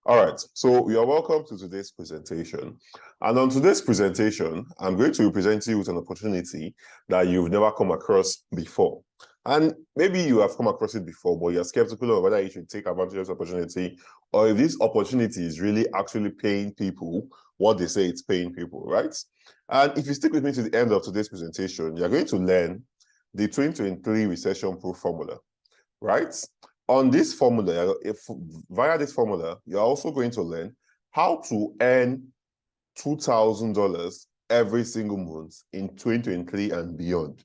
All right, so you are welcome to today's presentation. And on today's presentation, I'm going to present you with an opportunity that you've never come across before. And maybe you have come across it before, but you're skeptical of whether you should take advantage of this opportunity or if this opportunity is really actually paying people what they say it's paying people, right? And if you stick with me to the end of today's presentation, you're going to learn the 2023 recession-proof formula, right? On this formula, via this formula, you're also going to learn how to earn $2,000 every single month in 2023 and beyond.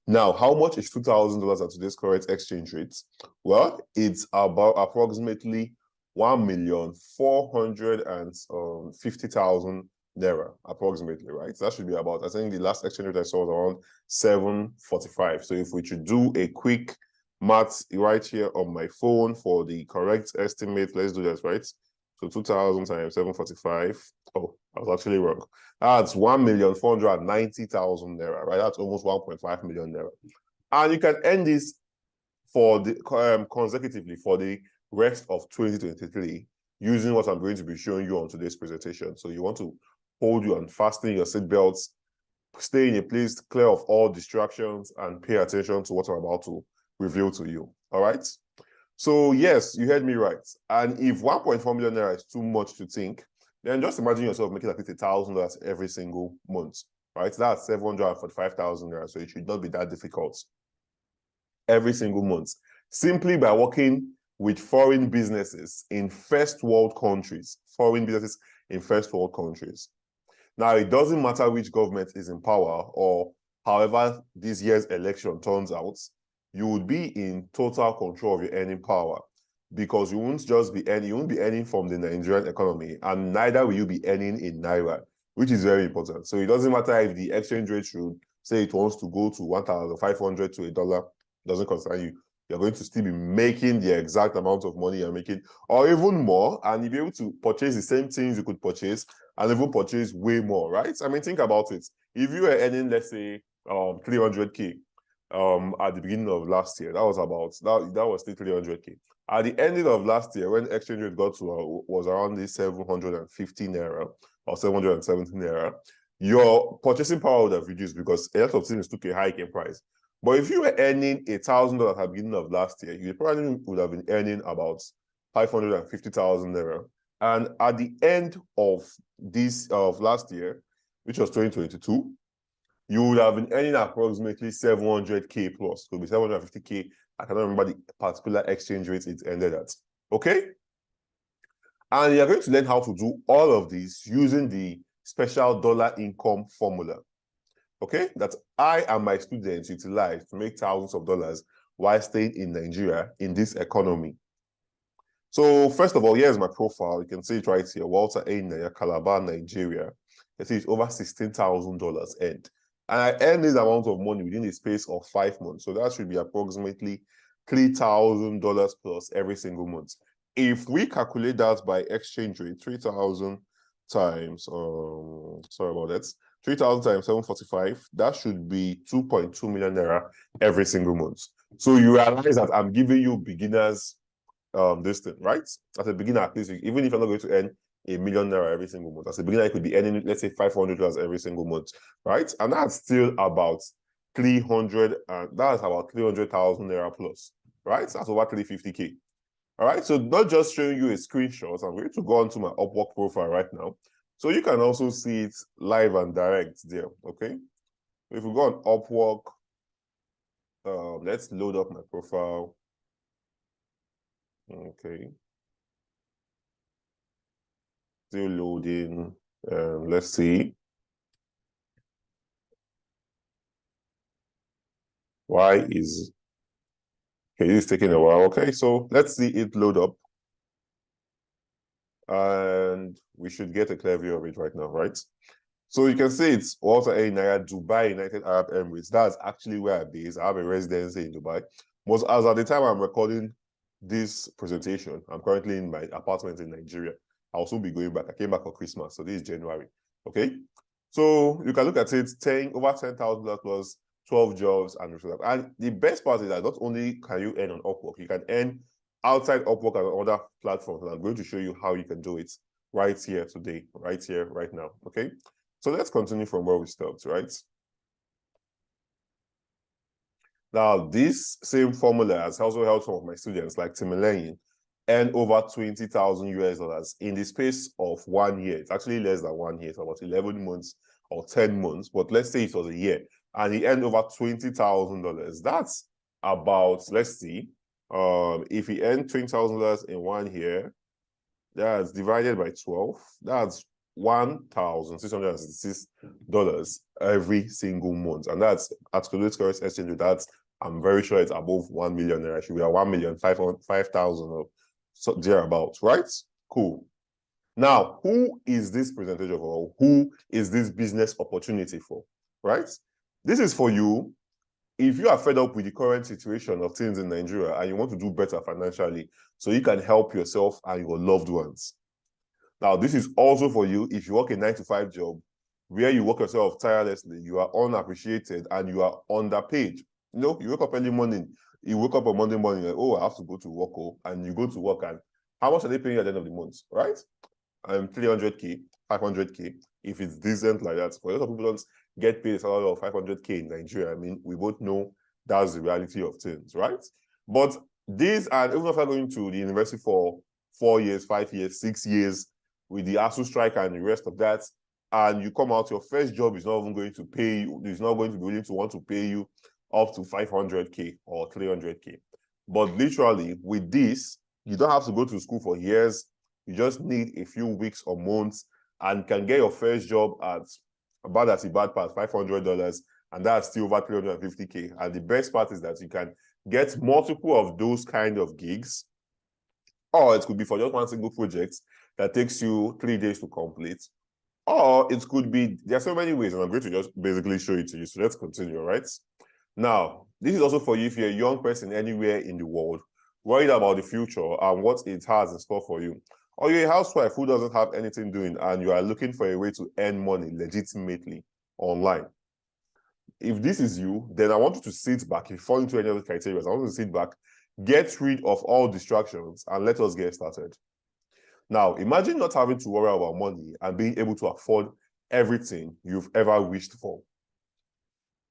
Now, how much is $2,000 at today's current exchange rates? Well, it's about approximately 1,450,000 naira, approximately, right? So that should be about, I think the last exchange rate I saw was around 745. So if we should do a quick maths right here on my phone for the correct estimate, let's do that, right? So 2,000 times 745. Oh, I was actually wrong. That's 1,490,000 naira, right? That's almost 1.5 million naira. And you can earn this for the consecutively for the rest of 2023 using what I'm going to be showing you on today's presentation. So you want to hold you and fasten your seatbelts, stay in a place clear of all distractions, and pay attention to what I'm about to reveal to you. All right. So yes, you heard me right. And if 1.4 million naira is too much to think, then just imagine yourself making at least $1,000 every single month, right? That's 745,000 naira. So it should not be that difficult every single month, simply by working with foreign businesses in first world countries, Now, it doesn't matter which government is in power or however this year's election turns out, you would be in total control of your earning power because you won't be earning from the Nigerian economy, and neither will you be earning in Naira, which is very important. So it doesn't matter if the exchange rate should say it wants to go to 1,500 to $1, doesn't concern you. You're going to still be making the exact amount of money you're making, or even more, and you'll be able to purchase the same things you could purchase and even purchase way more, right? I mean, think about it. If you were earning, let's say, 300K at the beginning of last year, that was still 300K. At the ending of last year, when exchange rate got to was around the 750 naira or 770 naira, your purchasing power would have reduced because a lot of things took a hike in price. But if you were earning $1,000 at the beginning of last year, you probably would have been earning about 550,000 naira. And at the end of last year, which was 2022, you would have been earning approximately 700K plus. It could be 750K. I cannot remember the particular exchange rate it ended at. Okay? And you're going to learn how to do all of this using the special dollar income formula. Okay? That I and my students utilize to make thousands of dollars while staying in Nigeria in this economy. So first of all, here's my profile. You can see it right here. Walter A. Naya, Calabar, Nigeria. You see it's over $16,000 earned. And I earned this amount of money within the space of 5 months. So that should be approximately $3,000 plus every single month. If we calculate that by exchange rate, 3,000 times, sorry about that, 3,000 times 745, that should be 2.2 million naira every single month. So you realize that I'm giving you beginners this thing, right? As a beginner, at least, even if you're not going to earn $1 million every single month, as a beginner, you could be earning, let's say, $500 every single month, right? And that's still about 300,000 naira plus, right? That's over 350K. All right, so not just showing you a screenshot, I'm going to go onto my Upwork profile right now. So you can also see it live and direct there, okay? If we go on Upwork, let's load up my profile. Okay. Still loading. Let's see. Why is... Okay, it's taking a while. Okay, so let's see it load up. And we should get a clear view of it right now, right? So you can see it's Walter A. Naya, Dubai, United Arab Emirates. That's actually where I'm based. I have a residency in Dubai. But as at the time I'm recording this presentation, I'm currently in my apartment in Nigeria. I'll soon be going back. I came back for Christmas, so this is January. Okay, so you can look at it, over $10,000 plus 12 jobs and the best part is that not only can you earn on Upwork, you can earn outside Upwork and other platforms. And I'm going to show you how you can do it right here today, right here, right now. Okay. So let's continue from where we stopped, right? Now, this same formula has also helped some of my students like Timileyin earn over 20,000 US dollars in the space of 1 year. It's actually less than 1 year, it's about 11 months or 10 months, but let's say it was a year, and he earned over $20,000. That's about, let's see, if he earned $20,000 in 1 year, that's divided by 12, that's $1,666 every single month. And that's at today's current exchange rate, that's, I'm very sure it's above 1 million. It should be at 1,500,000 or so thereabouts, right? Cool. Now, who is this percentage of all? Who is this business opportunity for, right? This is for you if you are fed up with the current situation of things in Nigeria and you want to do better financially so you can help yourself and your loved ones. Now, this is also for you if you work a 9-to-5 job where you work yourself tirelessly, you are unappreciated and you are underpaid. You know, you wake up early morning, you wake up on Monday morning, like, oh, I have to go to work, and you go to work, and how much are they paying you at the end of the month, right? 300K, 500K, if it's decent like that. For a lot of people don't get paid a salary of 500K in Nigeria. I mean, we both know that's the reality of things, right? But these, and even after going to the university for 4 years, 5 years, 6 years, with the ASU strike and the rest of that, and you come out, your first job is not even going to pay you, is not going to be willing to want to pay you up to 500K or 300K. But literally, with this, you don't have to go to school for years. You just need a few weeks or months and can get your first job at about as a bad part, $500, and that's still over 350K. And the best part is that you can get multiple of those kind of gigs, or it could be for just one single project that takes you 3 days to complete. Or it could be, there are so many ways, and I'm going to just basically show it to you. So let's continue, right? Now, this is also for you if you're a young person anywhere in the world, worried about the future and what it has in store for you. Or you're a housewife who doesn't have anything doing and you are looking for a way to earn money legitimately online. If this is you, then I want you to sit back. If you fall into any of the criteria, I want you to sit back, get rid of all distractions, and let us get started. Now, imagine not having to worry about money and being able to afford everything you've ever wished for.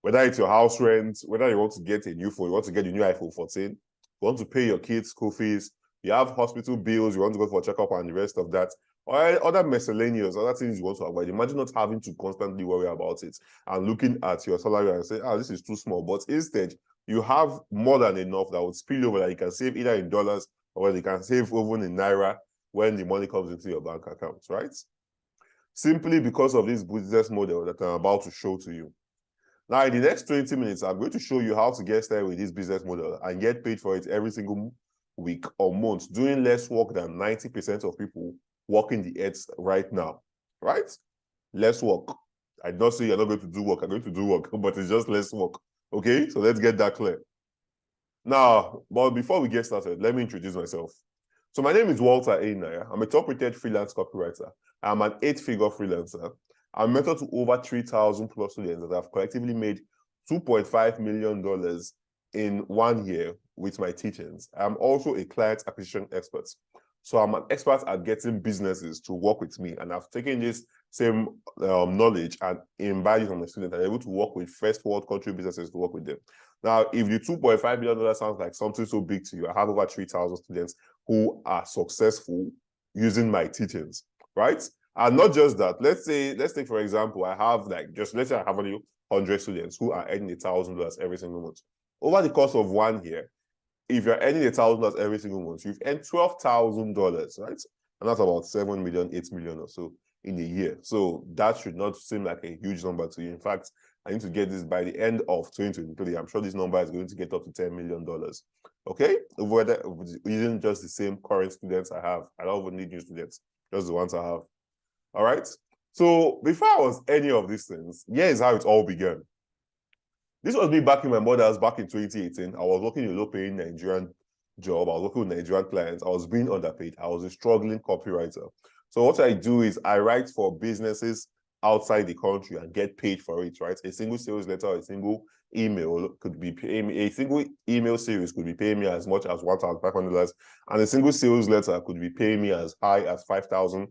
Whether it's your house rent, whether you want to get a new phone, you want to get a new iPhone 14, you want to pay your kids' school fees, you have hospital bills, you want to go for a checkup and the rest of that, or other miscellaneous, other things you want to avoid. Imagine not having to constantly worry about it and looking at your salary and say, this is too small. But instead, you have more than enough that would spill over that you can save either in dollars or you can save even in Naira when the money comes into your bank account, right? Simply because of this business model that I'm about to show to you. Now, in the next 20 minutes, I'm going to show you how to get started with this business model and get paid for it every single week or month, doing less work than 90% of people working the earth right now, right? Less work. I don't say you're not going to do work. I'm going to do work, but it's just less work. Okay, so let's get that clear. Now, but before we get started, let me introduce myself. So my name is Walter Einaya. I'm a top-rated freelance copywriter. I'm an 8-figure freelancer. I'm a mentor to over 3,000 plus students that have collectively made $2.5 million in 1 year with my teachings. I'm also a client acquisition expert. So I'm an expert at getting businesses to work with me. And I've taken this same knowledge and imbibed it on my students and able to work with first world country businesses to work with them. Now, if the $2.5 million sounds like something so big to you, I have over 3,000 students who are successful using my teachings, right? And not just that, let's take, for example, I have let's say I have only 100 students who are earning $1,000 every single month. Over the course of 1 year, if you're earning $1,000 every single month, you've earned $12,000, right? And that's about 7 million, 8 million or so in a year. So that should not seem like a huge number to you. In fact, I need to get this by the end of 2023. I'm sure this number is going to get up to $10 million. Okay? Whether using just the same current students I have. I don't even need new students, just the ones I have. All right? So before I was any of these things, here's how it all began. This was me back in my mother's back in 2018. I was working in a low-paying Nigerian job. I was working with Nigerian clients. I was being underpaid. I was a struggling copywriter. So what I do is I write for businesses outside the country and get paid for it, right? A single sales letter, a single email could be paying me, a single email series could be paying me as much as $1,500, and a single sales letter could be paying me as high as $5,000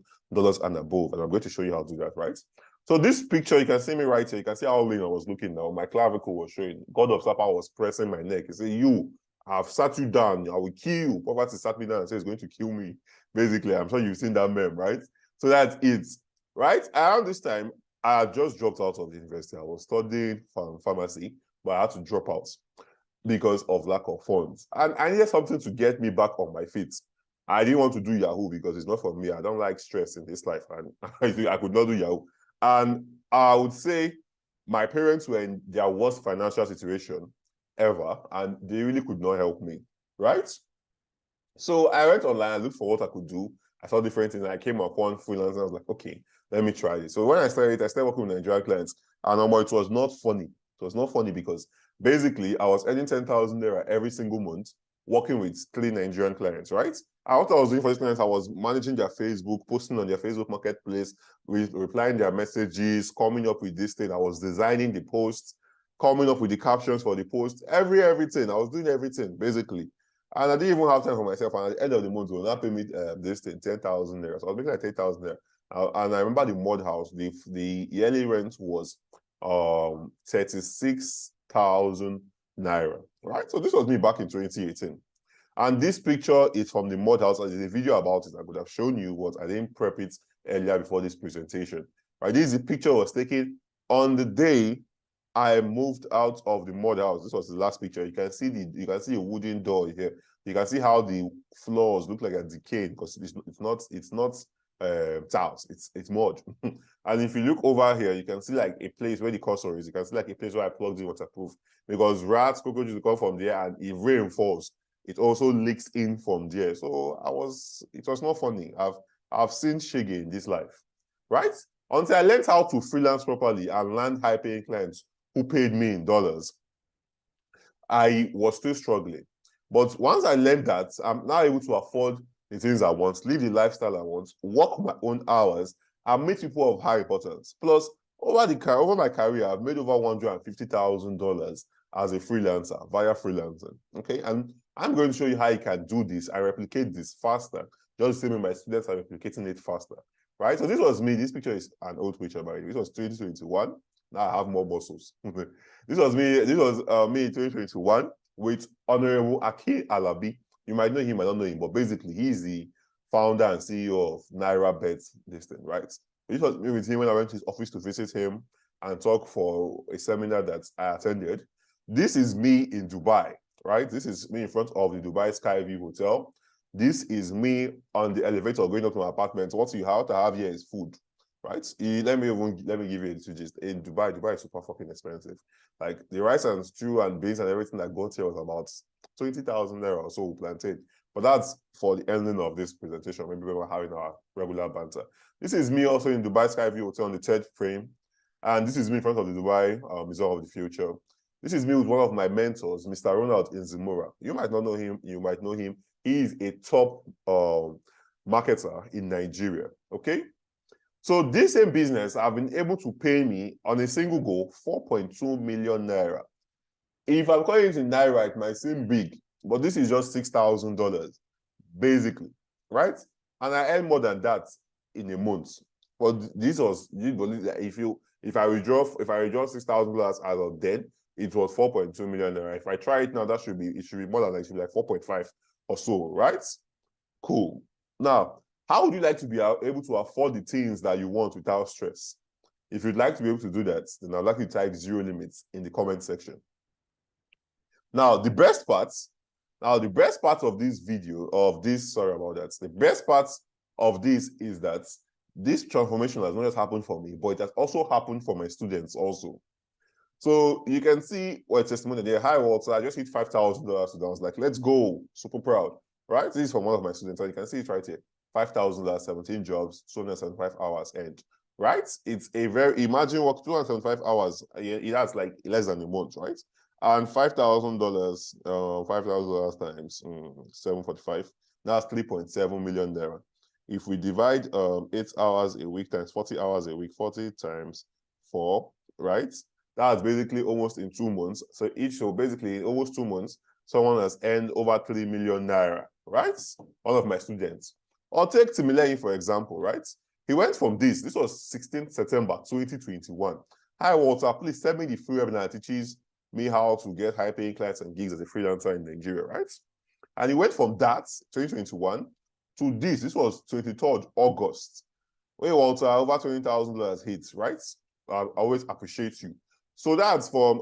and above. And I'm going to show you how to do that, right? So this picture, you can see me right here. You can see how lean I was looking now. My clavicle was showing. God of Sapa was pressing my neck. He said, "You, I've sat you down. I will kill you." Poverty sat me down and said, "It's going to kill me." Basically, I'm sure you've seen that meme, right? So that's it, right? Around this time, I had just dropped out of the university. I was studying pharmacy, but I had to drop out because of lack of funds. And I needed something to get me back on my feet. I didn't want to do Yahoo because it's not for me. I don't like stress in this life. And I could not do Yahoo. And I would say my parents were in their worst financial situation ever, and they really could not help me, right? So I went online, I looked for what I could do. I saw different things. I came upon freelance, and I was like, okay, let me try this. So when I started working with Nigerian clients, and it was not funny. It was not funny because basically I was earning 10,000 naira every single month, working with 3 Nigerian clients, right? And what I was doing for these clients, I was managing their Facebook, posting on their Facebook marketplace, replying their messages, coming up with this thing. I was designing the posts, coming up with the captions for the post, everything. I was doing everything, basically. And I didn't even have time for myself. And at the end of the month, they will not pay me this thing, 10,000 naira. So I was making like 10,000 naira. And I remember the mud house, the yearly rent was 36,000 naira, right? So this was me back in 2018. And this picture is from the mud house. There's a video about it. I could have shown you, but I didn't prep it earlier before this presentation. Right? This is the picture was taken on the day I moved out of the mud house. This was the last picture. You can see a wooden door here. You can see how the floors look like a decayed because it's not tiles. It's mud. And if you look over here, you can see like a place where the cursor is. You can see like a place where I plugged in waterproof because rats, cockroaches will come from there, and if rain falls, it also leaks in from there. So it was not funny. I've seen shiggy in this life, right? Until I learned how to freelance properly and land high-paying clients who paid me in dollars, I was still struggling. But once I learned that, I'm now able to afford the things I want, live the lifestyle I want, work my own hours, and meet people of high importance. Plus, over my career, I've made over $150,000 as a freelancer via freelancing. Okay, and I'm going to show you how you can do this and replicate this faster. Just the same way my students are replicating it faster, right? So this was me. This picture is an old picture, by the way. This was 2021. Now I have more muscles. This was me. This was me in 2021 with Honorable Aki Alabi. You might know him, I don't know him, but basically he's the founder and CEO of Naira Bets, this thing, right? This was me with him when I went to his office to visit him and talk for a seminar that I attended. This is me in Dubai, right? This is me in front of the Dubai Skyview Hotel. This is me on the elevator going up to my apartment. What you have to have here is food, right? Let me give you a little gist. In Dubai is super fucking expensive. Like the rice and stew and beans and everything that got here was about 20,000 naira or so plantain. But that's for the ending of this presentation. Maybe we're having our regular banter. This is me also in Dubai Skyview Hotel on the 3rd frame. And this is me in front of the Dubai Museum of the Future. This is me with one of my mentors, Mr. Ronald Inzimura. You might not know him. You might know him. He is a top marketer in Nigeria, okay? So this same business have been able to pay me on a single go 4.2 million naira. If I'm calling it in naira, it might seem big, but this is just $6,000, basically, right? And I earn more than that in a month. But this was, if I withdraw $6,000 as of then, it was 4.2 million naira. If I try it now, it should be more than that. It should be like 4.5 or so, right? Cool. Now, how would you like to be able to afford the things that you want without stress? If you'd like to be able to do that, then I'd like you to type 0 limits in the comment section. Now, the best part of this video, the best part of this is that this transformation has not just happened for me, but it has also happened for my students also. So you can see what testimony there. Hi, Walter, I just hit $5,000 today. I was like, let's go. Super proud, right? This is from one of my students. And you can see it right here. $5,000, 17 jobs, 275 hours earned, right? It's a imagine work 275 hours. It has like less than a month, right? And $5,000, $5,000 times 745, that's 3.7 million naira. if we divide 8 hours a week times 40 hours a week, 40 times 4, right? That's basically almost in 2 months. So basically in almost 2 months, someone has earned over 3 million naira, right? One of my students. Or take Timileyin, for example, right? He went from this was 16th September 2021. Hi, Walter, please send me the free webinar that teaches me how to get high-paying clients and gigs as a freelancer in Nigeria, right? And he went from that, 2021, to this was 23rd August. Wait, Walter, over $20,000 hits, right? I always appreciate you. So that's from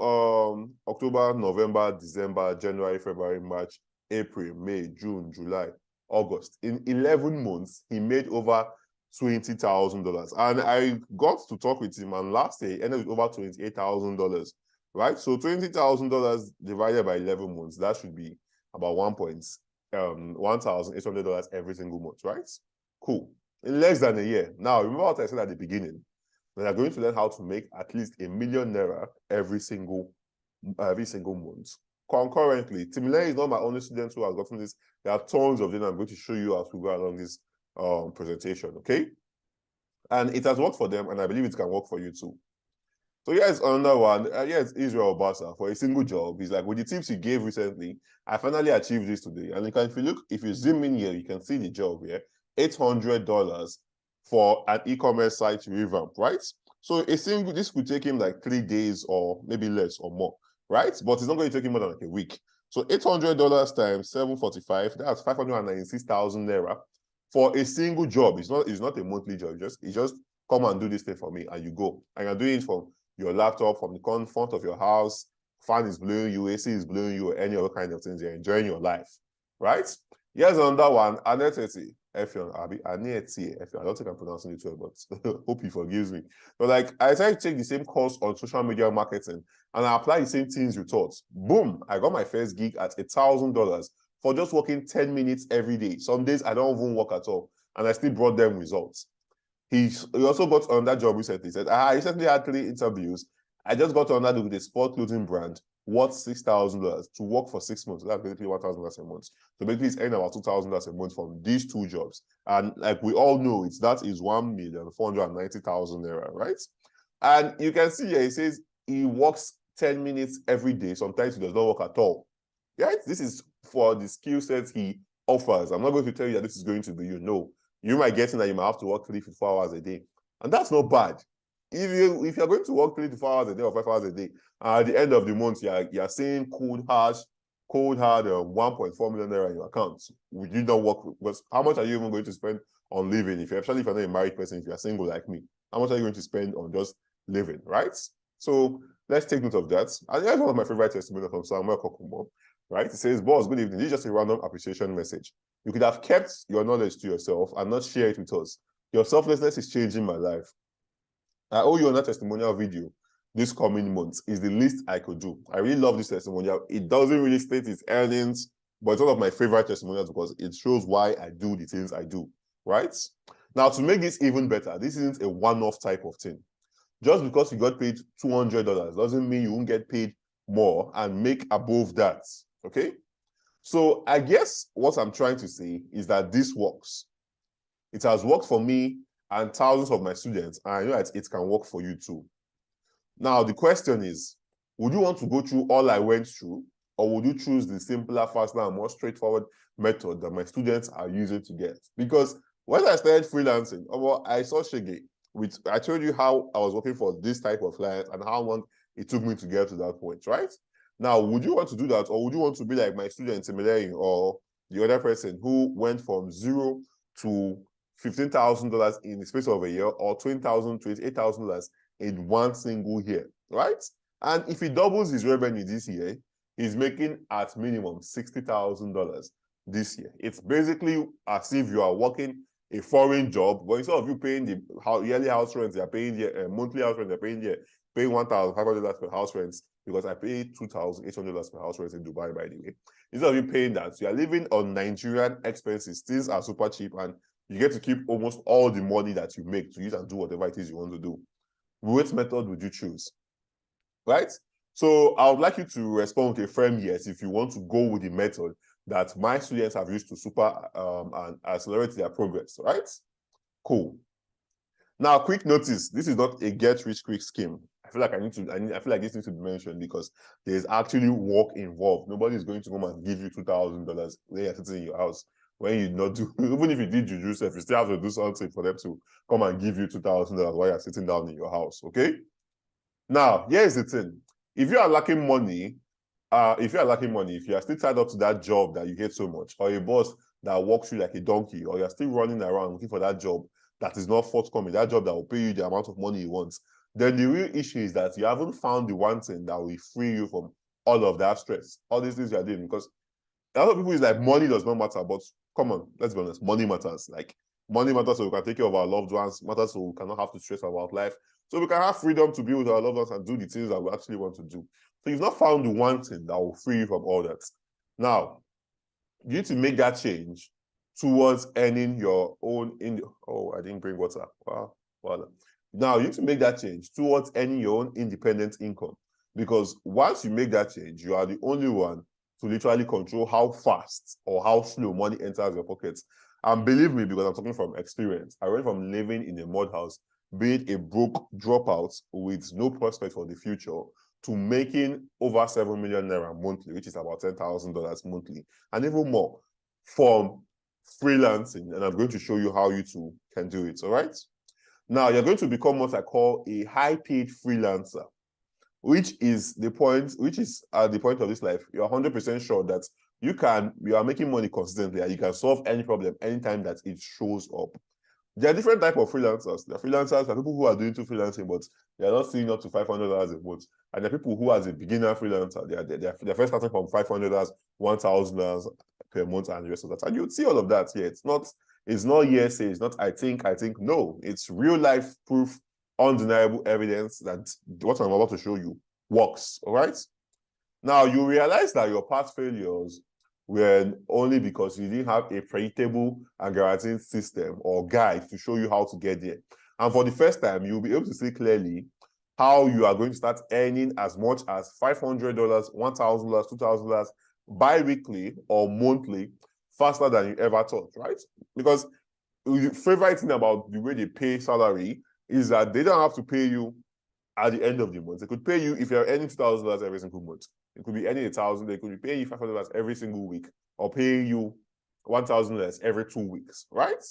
October, November, December, January, February, March, April, May, June, July, August. In 11 months, he made over $20,000. And I got to talk with him, and last year he ended with over $28,000, right? So $20,000 divided by 11 months, that should be about $1,800 every single month, right? Cool. In less than a year. Now, remember what I said at the beginning. They are going to learn how to make at least ₦1 million every single month. Concurrently, Timileyin is not my only student who has gotten this. There are tons of them I'm going to show you as we go along this presentation, okay? And it has worked for them, and I believe it can work for you too. So here's another one. Here's Israel Basa for a single job. He's like, with the tips you gave recently, I finally achieved this today. And if you zoom in here, you can see the job here. $800 for an e-commerce site revamp, right? So this could take him like 3 days or maybe less or more, right? But it's not going to take him more than like a week. So $800 times 745, that's 596,000 naira for a single job. It's not a monthly job. You just come and do this thing for me, and you go. And you're doing it from your laptop, from the comfort of your house. Fan is blowing you, AC is blowing you, or any other kind of things. You're enjoying your life, right? Here's another one, Aneteti. I don't think I'm pronouncing it well, but hope he forgives me. But like, I decided to take the same course on social media marketing, and I apply the same things you taught. Boom, I got my first gig at $1,000 for just working 10 minutes every day. Some days I don't even work at all, and I still brought them results. He also got on that job recently. He said, I recently had 3 interviews. I just got on that with a sport clothing brand worth $6,000 to work for 6 months. That's basically $1,000 a month. So basically, it's earning about $2,000 a month from these 2 jobs. And like we all know, that is 1,490,000 naira, right? And you can see here, he says he works 10 minutes every day. Sometimes he does not work at all. Right? This is for the skill sets he offers. I'm not going to tell you that this is going to be you. No. You might get in that you might have to work 3 to 4 hours a day. And that's not bad. If you're going to work 3 to 4 hours a day or 5 hours a day, at the end of the month, you're seeing cold hard 1.4 million naira in your account. Would you not work? Because how much are you even going to spend on living? Especially if you're not a married person, if you're single like me, how much are you going to spend on just living, right? So let's take note of that. And here's one of my favorite testimonials from Samuel Kokumo, right? It says, boss, good evening. This is just a random appreciation message. You could have kept your knowledge to yourself and not share it with us. Your selflessness is changing my life. I owe you on that testimonial video this coming month. Is the least I could do. I really love this testimonial. It doesn't really state its earnings, but it's one of my favorite testimonials because it shows why I do the things I do, right? Now, to make this even better, this isn't a one-off type of thing. Just because you got paid $200 doesn't mean you won't get paid more and make above that, okay? So I guess what I'm trying to say is that this works. It has worked for me and thousands of my students, and I know that it can work for you too. Now, the question is, would you want to go through all I went through, or would you choose the simpler, faster, and more straightforward method that my students are using to get? Because when I started freelancing, I saw Shege, which I told you how I was working for this type of client and how long it took me to get to that point, right? Now, would you want to do that, or would you want to be like my student Timileyin or the other person who went from 0 to $15,000 in the space of a year, or $20,000 to $28,000 in one single year, right? And if he doubles his revenue this year, he's making at minimum $60,000 this year. It's basically as if you are working a foreign job, but instead of you paying the yearly house rent, they're paying the monthly house rent, they're paying $1,500 per house rent, because I pay $2,800 per house rent in Dubai, by the way. Instead of you paying that, you are living on Nigerian expenses. Things are super cheap, and you get to keep almost all the money that you make to use and do whatever it is you want to do. Which method would you choose? Right? So I would like you to respond with a firm yes if you want to go with the method that my students have used to super and accelerate their progress, right? Cool. Now, quick notice, this is not a get rich quick scheme. I feel like I feel like this needs to be mentioned because there's actually work involved. Nobody is going to come and give you $2,000 when you're sitting in your house. When you not do, even if you did juju yourself, you still have to do something for them to come and give you $2,000 while you're sitting down in your house. Okay. Now, here's the thing. If you are lacking money, if you are still tied up to that job that you hate so much, or a boss that walks you like a donkey, or you're still running around looking for that job that is not forthcoming, that job that will pay you the amount of money you want, then the real issue is that you haven't found the one thing that will free you from all of that stress, all these things you are doing. Because a lot of people is like, money does not matter, but come on, let's be honest, money matters. Like, money matters so we can take care of our loved ones, matters so we cannot have to stress about life, so we can have freedom to be with our loved ones and do the things that we actually want to do. So you've not found the one thing that will free you from all that. Now, you need to make that change towards earning your own I didn't bring water. Wow. Now you need to make that change towards earning your own independent income. Because once you make that change, you are the only one to literally control how fast or how slow money enters your pockets. And believe me, because I'm talking from experience, I went from living in a mud house, being a broke dropout with no prospect for the future, to making over 7 million naira monthly, which is about $10,000 monthly, and even more from freelancing. And I'm going to show you how you too can do it. All right. Now you're going to become what I call a high-paid freelancer, which is at the point of this life, you're 100% sure that you are making money consistently and you can solve any problem anytime that it shows up. There are different types of freelancers. There are freelancers, there are people who are doing freelancing, but they are not seeing up to $500 a month. And there are people who, as a beginner freelancer, they're first starting from $500, $1,000 per month, and the rest of that. And you'd see all of that here. It's not hearsay, it's not I think. No, it's real life proof, undeniable evidence that what I'm about to show you works. All right. Now you realize that your past failures were only because you didn't have a predictable and guaranteed system or guide to show you how to get there. And for the first time, you'll be able to see clearly how you are going to start earning as much as $500, $1,000, $2,000 bi-weekly or monthly faster than you ever thought, right? Because the favorite thing about the way they pay salary is that they don't have to pay you at the end of the month. They could pay you if you're earning $2,000 every single month. It could be earning $1,000. They could be paying you $500 every single week, or paying you $1,000 every 2 weeks, right?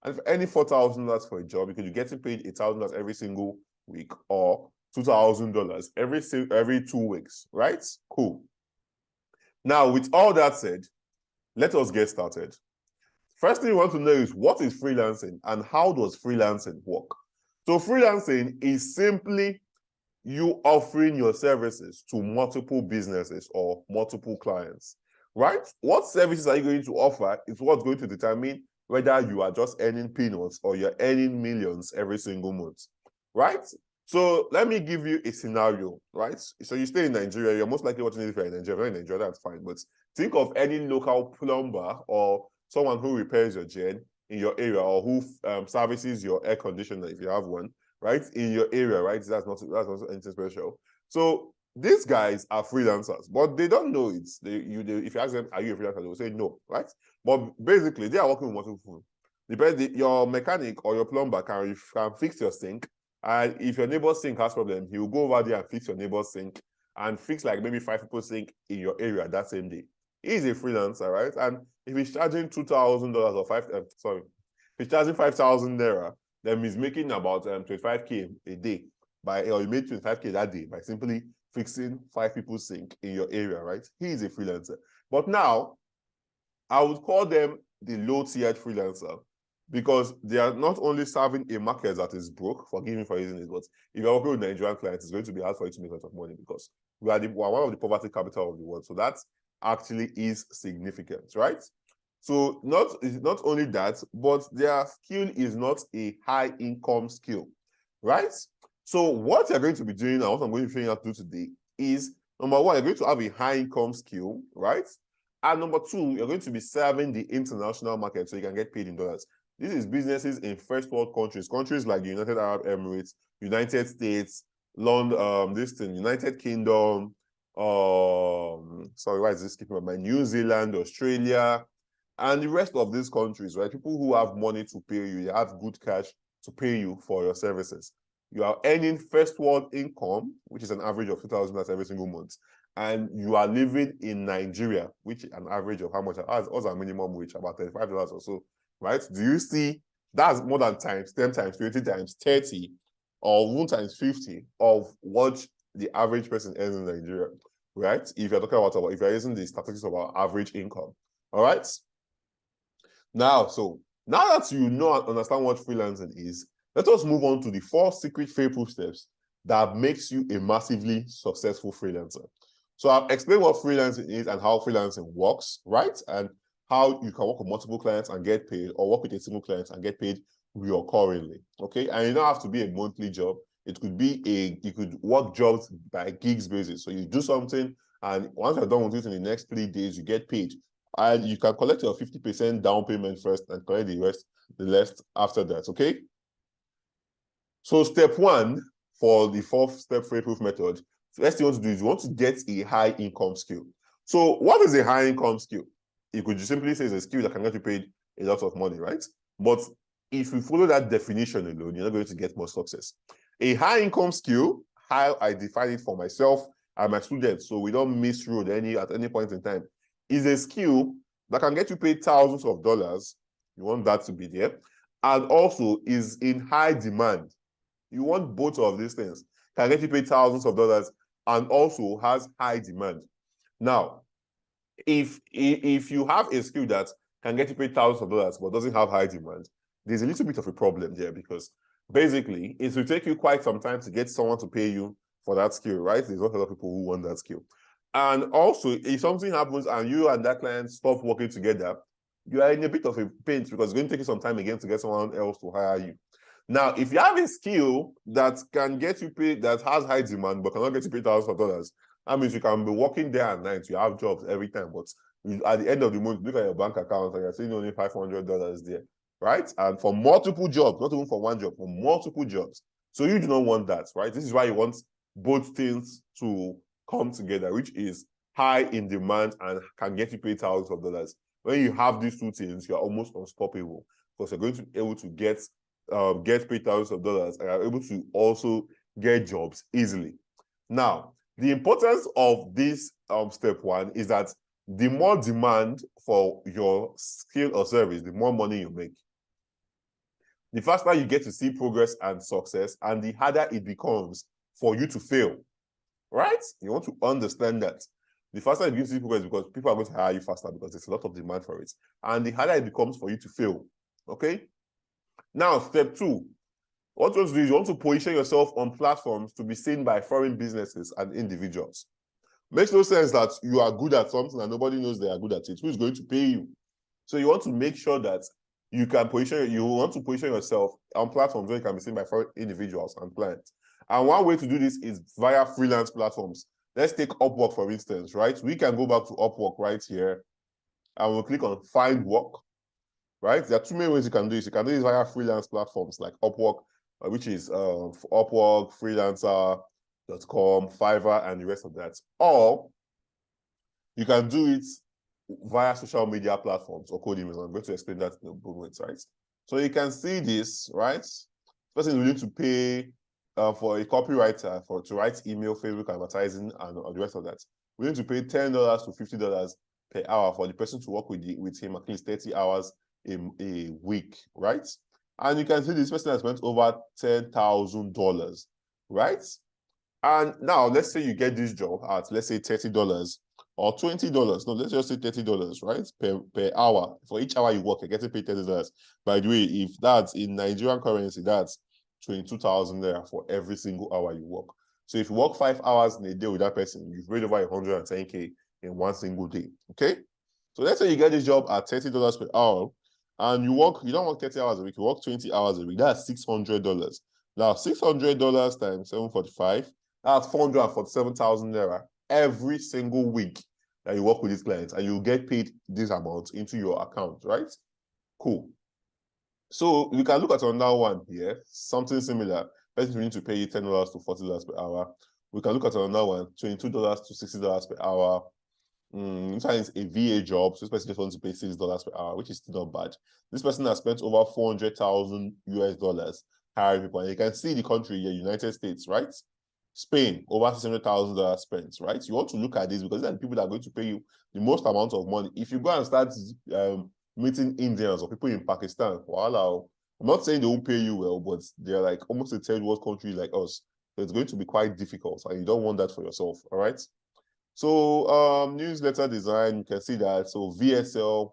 And for any $4,000 for a job, you could be getting paid $1,000 every single week, or $2,000 every 2 weeks, right? Cool. Now, with all that said, let us get started. First thing you want to know is, what is freelancing and how does freelancing work? So freelancing is simply you offering your services to multiple businesses or multiple clients, right? What services are you going to offer is what's going to determine whether you are just earning peanuts or you're earning millions every single month, right? So let me give you a scenario, right? So you stay in Nigeria, you're most likely watching this if you're in Nigeria. If you're in Nigeria, that's fine. But think of any local plumber or someone who repairs your gen in your area, or who services your air conditioner if you have one, right, in your area, right? That's not anything special. So these guys are freelancers, but they don't know it. If you ask them, are you a freelancer? They will say no, right? But basically, they are working with multiple people. Your mechanic or your plumber can fix your sink, and if your neighbor's sink has problem, he will go over there and fix your neighbor's sink and fix like maybe 5 people's sink in your area that same day. He's a freelancer, right? And if he's charging $2,000 or if he's charging 5,000 naira, then he's making about 25K a day or he made 25K that day by simply fixing 5 people's sink in your area, right? He is a freelancer. But now, I would call them the low-tiered freelancer, because they are not only serving a market that is broke, forgive me for using it, but if you're working with Nigerian clients, it's going to be hard for you to make a lot of money, because we are one of the poverty capital of the world. So that actually is significant, right? So not only that, but their skill is not a high income skill, right? So what you're going to be doing, and what I'm going to show you how to do today, is number one, you're going to have a high income skill, right? And number two, you're going to be serving the international market so you can get paid in dollars. This is businesses in first world countries like the United Arab Emirates, United States, London, United Kingdom, sorry, why is this skipping my mind? New Zealand, Australia, and the rest of these countries, right? People who have money to pay you, you have good cash to pay you for your services. You are earning first world income, which is an average of $2,000 every single month, and you are living in Nigeria, which an average of how much? What's our minimum wage? About $35 or so, right? Do you see that's more than times 10 times 20 times 30 or 1 times 50 of what the average person earns in Nigeria, right? If you're talking about, if you're using the statistics of our average income, all right? Now that you know and understand what freelancing is, let us move on to the 4 secret fail-proof steps that makes you a massively successful freelancer. So I've explained what freelancing is and how freelancing works, right? And how you can work with multiple clients and get paid, or work with a single client and get paid recurringly, okay? And it don't have to be a monthly job. It could be you could work jobs by gigs basis. So you do something, and once you're done with it in the next 3 days, you get paid. And you can collect your 50% down payment first and collect the rest after that, okay? So step 1 for the 4-step fail-proof method, first thing you want to do is you want to get a high income skill. So what is a high income skill? You could just simply say it's a skill that can get you paid a lot of money, right? But if you follow that definition alone, you're not going to get more success. A high income skill, how I define it for myself and my students, so we don't misroad at any point in time, is a skill that can get you paid thousands of dollars. You want that to be there. And also is in high demand. You want both of these things. Can get you paid thousands of dollars and also has high demand. Now, if you have a skill that can get you paid thousands of dollars but doesn't have high demand, there's a little bit of a problem there, because basically it will take you quite some time to get someone to pay you for that skill, right? There's not a lot of people who want that skill. And also, if something happens and you and that client stop working together, you are in a bit of a pinch, because it's going to take you some time again to get someone else to hire you. Now, if you have a skill that can get you paid, that has high demand, but cannot get you paid thousands of dollars, that means you can be working day and night. You have jobs every time, but at the end of the month, look at your bank account and you're seeing only $500 there, right? And for multiple jobs, not even for one job, for multiple jobs. So you do not want that, right? This is why you want both things to come together, which is high in demand and can get you paid thousands of dollars. When you have these 2 things, you're almost unstoppable, because you're going to be able to get paid thousands of dollars and are able to also get jobs easily. Now, the importance of this step 1 is that the more demand for your skill or service, the more money you make. The faster you get to see progress and success, and the harder it becomes for you to fail, right? You want to understand that. The faster you get to see progress, because people are going to hire you faster because there's a lot of demand for it. And the harder it becomes for you to fail, okay? Now, step 2, what you want to do is you want to position yourself on platforms to be seen by foreign businesses and individuals. Makes no sense that you are good at something and nobody knows they are good at it. Who is going to pay you? So you want to make sure that you want to position yourself on platforms where you can be seen by foreign individuals and clients. And one way to do this is via freelance platforms. Let's take Upwork, for instance, right? We can go back to Upwork right here and we'll click on Find Work, right? There are 2 main ways you can do this. You can do this via freelance platforms like Upwork, which is Upwork, Freelancer.com, Fiverr, and the rest of that. Or you can do it via social media platforms or code emails. I'm going to explain that in a moment, right? So you can see this, right? First thing, you need to pay for a copywriter to write email, Facebook advertising, and the rest of that. We need to pay $10 to $50 per hour for the person to work with him at least 30 hours a week, right? And you can see this person has spent over $10,000, right? And now let's say you get this job at, let's say, $30 or $20. No, let's just say $30, right? Per hour. For each hour you work, you're getting paid $30. By the way, if that's in Nigerian currency, that's 22,000 there for every single hour you work. So if you work 5 hours in a day with that person, you've made over 110K in one single day. Okay? So let's say you get this job at $30 per hour, and you don't work 30 hours a week, you work 20 hours a week. That's $600. Now, $600 times 745, that's 447,000 naira every single week that you work with these clients, and you get paid this amount into your account, right? Cool. So we can look at another one here, something similar. First, we need to pay you $10 to $40 per hour. We can look at another one, $22 to $60 per hour. Sometimes a VA job, so this person just wants to pay $6 per hour, which is still not bad. This person has spent over 400,000 US dollars hiring people. And you can see the country here, United States, right? Spain, over $600,000 spent, right? You want to look at this because these are the people that are going to pay you the most amount of money. If you go and start meeting Indians or people in Pakistan, voila, I'm not saying they won't pay you well, but they're like almost a third world country like us. So it's going to be quite difficult, and you don't want that for yourself, all right? So newsletter design, you can see that. So VSL,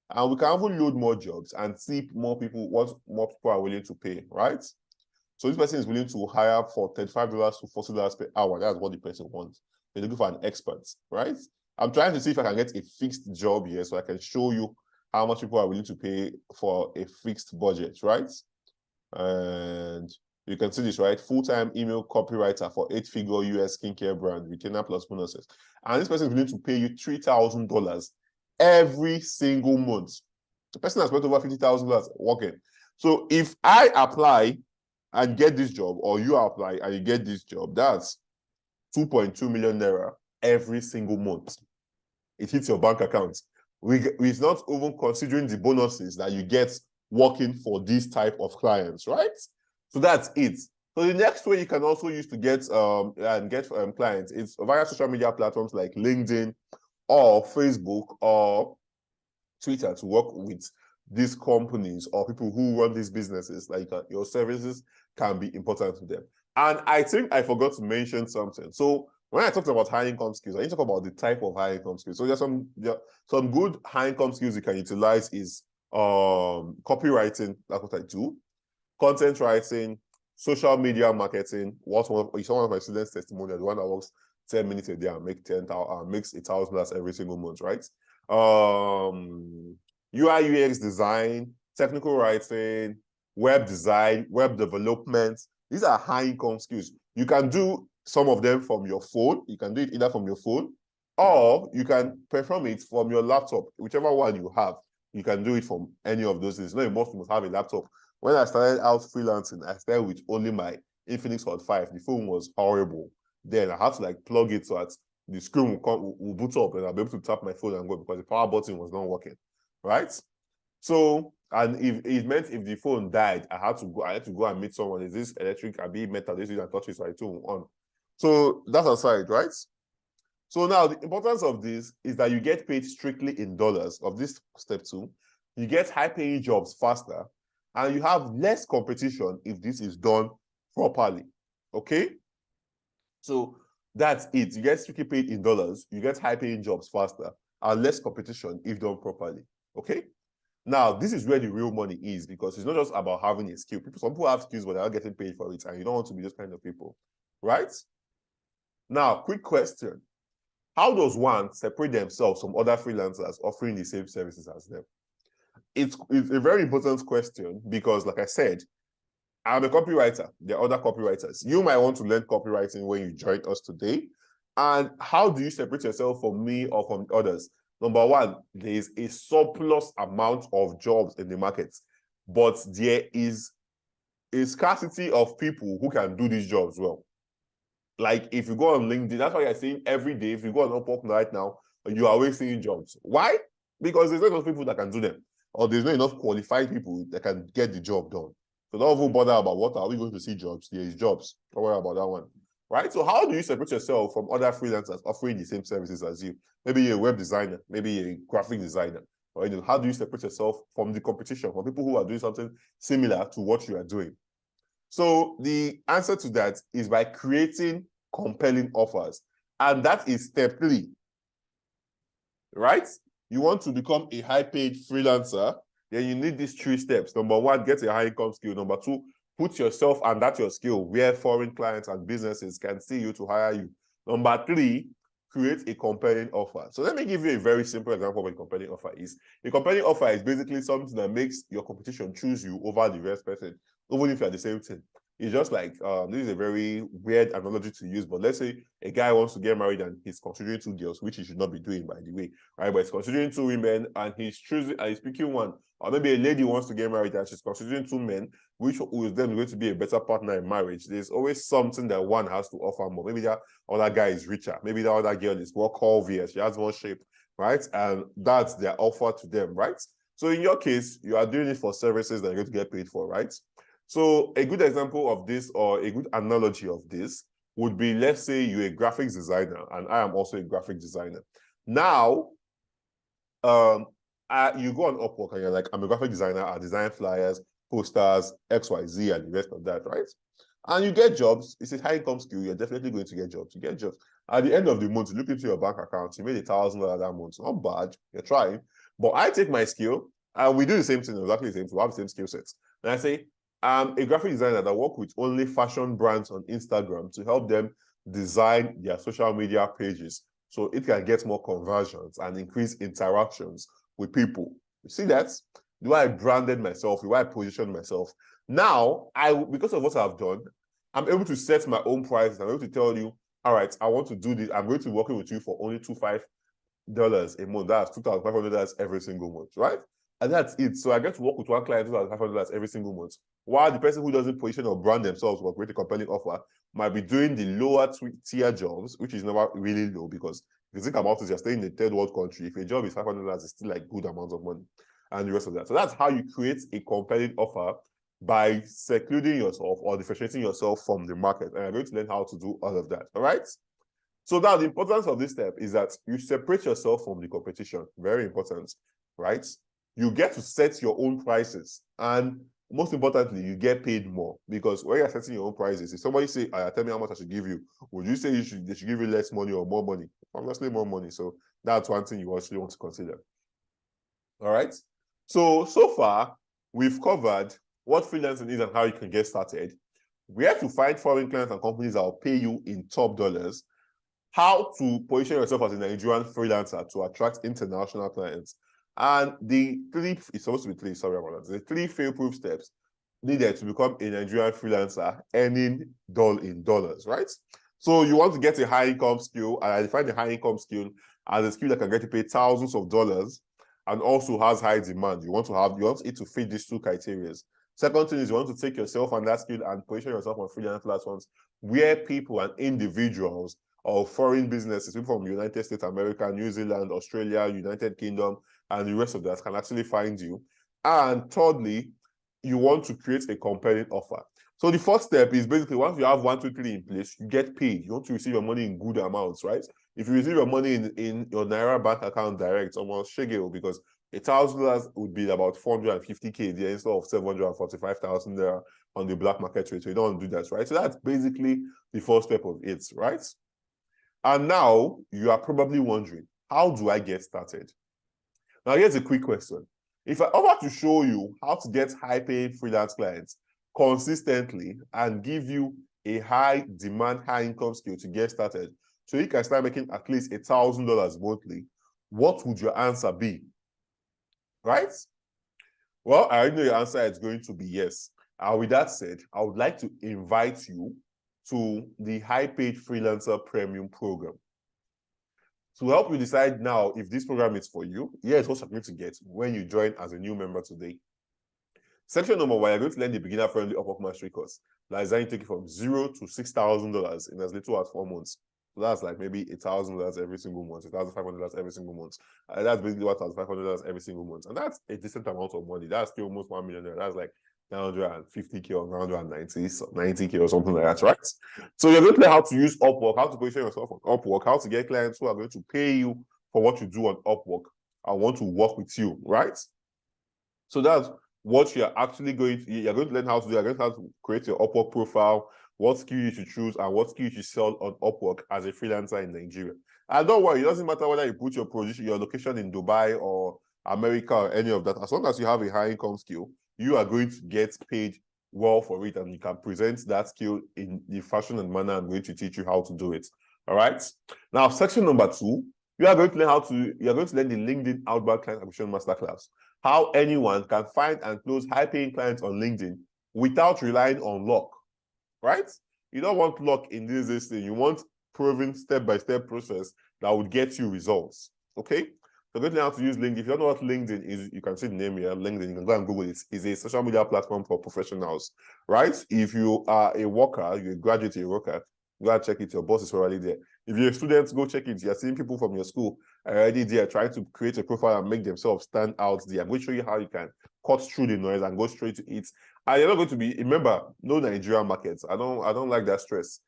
and we can even load more jobs and see more people, what more people are willing to pay, right? So this person is willing to hire for $35 to $40 per hour. That's what the person wants. They're looking for an expert, right? I'm trying to see if I can get a fixed job here so I can show you how much people are willing to pay for a fixed budget, right? And you can see this, right? Full-time email copywriter for 8-figure US skincare brand, retainer plus bonuses. And this person is willing to pay you $3,000 every single month. The person has spent over $50,000 working. So if I apply and get this job, or you apply and you get this job, that's 2.2 million naira every single month. It hits your bank account. We're not even considering the bonuses that you get working for this type of clients, right? So that's it. So the next way you can also use to get clients is via social media platforms like LinkedIn or Facebook or Twitter to work with these companies or people who run these businesses. Like your services can be important to them. And I think I forgot to mention something. So when I talked about high income skills, I need to talk about the type of high income skills. So there's some good high income skills you can utilize is copywriting, that's what I do, content writing, social media marketing. One of my students' testimonial, the one that works 10 minutes a day and makes $1,000 every single month, right? UI UX design, technical writing, web design, web development. These are high income skills. You can do some of them from your phone. You can do it either from your phone or you can perform it from your laptop, whichever one you have. You can do it from any of those things. No, you must have a laptop. When I started out freelancing, I started with only my Infinix Hot 5. The phone was horrible. Then I had to like plug it so that the screen will boot up and I'll be able to tap my phone and go because the power button was not working, right? So, and if it meant if the phone died, I had to go and meet someone. Is this electric? I be metal. This is and touch it so I turn on. So that's aside, right? So now the importance of this is that you get paid strictly in dollars of this step 2. You get high paying jobs faster and you have less competition if this is done properly. Okay? So that's it. You get strictly paid in dollars, you get high paying jobs faster and less competition if done properly. Okay? Now, this is where the real money is because it's not just about having a skill. Some people have skills, but they're not getting paid for it, and you don't want to be those kind of people, right? Now, quick question. How does one separate themselves from other freelancers offering the same services as them? It's a very important question because, like I said, I'm a copywriter. There are other copywriters. You might want to learn copywriting when you join us today. And how do you separate yourself from me or from others? Number one, there is a surplus amount of jobs in the market, but there is a scarcity of people who can do these jobs well. Like if you go on LinkedIn, that's why you're seeing every day. If you go on Upwork right now, you are always seeing jobs. Why? Because there's not enough people that can do them, or there's not enough qualified people that can get the job done. So don't even bother about what are we going to see jobs. There is jobs. Don't worry about that one. Right? So how do you separate yourself from other freelancers offering the same services as you? Maybe you're a web designer, maybe you're a graphic designer. Or how do you separate yourself from the competition, from people who are doing something similar to what you are doing? So the answer to that is by creating compelling offers. And that is step 3. Right? You want to become a high-paid freelancer, then you need these 3 steps. Number 1, get a high-income skill. Number 2, put yourself and that's your skill where foreign clients and businesses can see you to hire you. Number 3, create a compelling offer. So let me give you a very simple example of what a compelling offer is. A compelling offer is basically something that makes your competition choose you over the rest person, even if you're the same thing. It's just like, this is a very weird analogy to use, but let's say a guy wants to get married and he's considering two girls, which he should not be doing, by the way, right? But he's considering two women and he's choosing and he's picking one. Or maybe a lady wants to get married and she's considering two men, which is then going to be a better partner in marriage. There's always something that one has to offer more. Maybe that other guy is richer. Maybe that other girl is more curvier. She has more shape, right? And that's their offer to them, right? So in your case, you are doing it for services that you're going to get paid for, right? So a good example of this, or a good analogy of this, would be, let's say you're a graphics designer and I am also a graphic designer. Now, you go on Upwork and you're like, I'm a graphic designer, I design flyers, posters, XYZ, and the rest of that, right? And you get jobs. It's a high income skill. You're definitely going to get jobs. You get jobs. At the end of the month, you look into your bank account, you made $1,000 that month. Not bad. You're trying. But I take my skill and we do the same thing, exactly the same thing. We have the same skill sets. And I say, I'm a graphic designer that work with only fashion brands on Instagram to help them design their social media pages so it can get more conversions and increase interactions with people. You see that? The way I branded myself, the way I positioned myself. Now, because of what I've done, I'm able to set my own prices. I'm able to tell you, all right, I want to do this. I'm going to be working with you for only $25 a month. That's $2,500 every single month, right? And that's it. So I get to work with one client $2,500 every single month. While the person who doesn't position or brand themselves or create a compelling offer might be doing the lower tier jobs, which is never really low, because if you think about it, you're staying in a third world country. If a job is $500, it's still like good amounts of money and the rest of that. So that's how you create a compelling offer, by secluding yourself or differentiating yourself from the market. And I'm going to learn how to do all of that. All right. So now the importance of this step is that you separate yourself from the competition. Very important, right? You get to set your own prices. And most importantly, you get paid more, because when you're setting your own prices, if somebody say, tell me how much I should give you, would you say they should give you less money or more money? Obviously more money. So that's one thing you actually want to consider. All right. So far, we've covered what freelancing is and how you can get started, where to find foreign clients and companies that will pay you in top dollars, how to position yourself as a Nigerian freelancer to attract international clients, and it's supposed to be three, sorry about that, the three fail-proof steps needed to become a Nigerian freelancer earning in dollars, right? So you want to get a high-income skill, and I define the high-income skill as a skill that can get you paid thousands of dollars and also has high demand. You want it to fit these two criteria. Second thing is, you want to take yourself and that skill and position yourself on freelance platforms where people and individuals or foreign businesses, people from United States, America, New Zealand, Australia, United Kingdom, and the rest of that can actually find you. And thirdly, you want to create a compelling offer. So the first step is basically, once you have 1, 2, 3 in place, you get paid. You want to receive your money in good amounts, right? If you receive your money in your Naira bank account direct, almost shaggy, because $1,000 would be about 450K there instead of 745,000 there on the black market rate. So you don't want to do that, right? So that's basically the first step of it, right? And now you are probably wondering, how do I get started? Now here's a quick question. If I offer to show you how to get high-paying freelance clients consistently and give you a high demand, high income skill to get started, so you can start making at least $1,000 monthly, what would your answer be? Right? Well, I already know your answer is going to be yes. And with that said, I would like to invite you to the Paid Freelancer Premium Program. To help you decide now if this program is for you, here's what you're going to get when you join as a new member today. Section number 1, you're going to learn the beginner-friendly Upwork Mastery course that is designed to take you from $0 to $6,000 in as little as 4 months. So that's like maybe $1,000 every single month, $1,500 every single month. That's basically $1,500 every single month. And that's a decent amount of money. That's still almost $1 million. That's like 950K or 990K or something like that, right? So you're going to learn how to use Upwork, how to position yourself on Upwork, how to get clients who are going to pay you for what you do on Upwork and want to work with you, right? So that's what you're actually you're going to learn how to do. You're going to have to create your Upwork profile, what skill you should choose, and what skill you should sell on Upwork as a freelancer in Nigeria. And don't worry, it doesn't matter whether you put your location in Dubai or America or any of that. As long as you have a high income skill, you are going to get paid well for it, and you can present that skill in the fashion and manner I'm going to teach you how to do it. All right. Now, section number 2, you're going to learn the LinkedIn Outbound Client Acquisition Masterclass. How anyone can find and close high-paying clients on LinkedIn without relying on luck. right? You don't want luck in this thing. You want proven step-by-step process that would get you results, okay? So go learn how to use LinkedIn. If you don't know what LinkedIn is, you can see the name here, LinkedIn. You can go and Google it. It's a social media platform for professionals, right? If you are a worker, you're a graduate, you're a worker, go and check it. Your boss is already there. If you're a student, go check it. You're seeing people from your school already there trying to create a profile and make themselves stand out there. I'm going to show you how you can cut through the noise and go straight to it. And you're not going to be, remember, no Nigerian markets. I don't like that stress.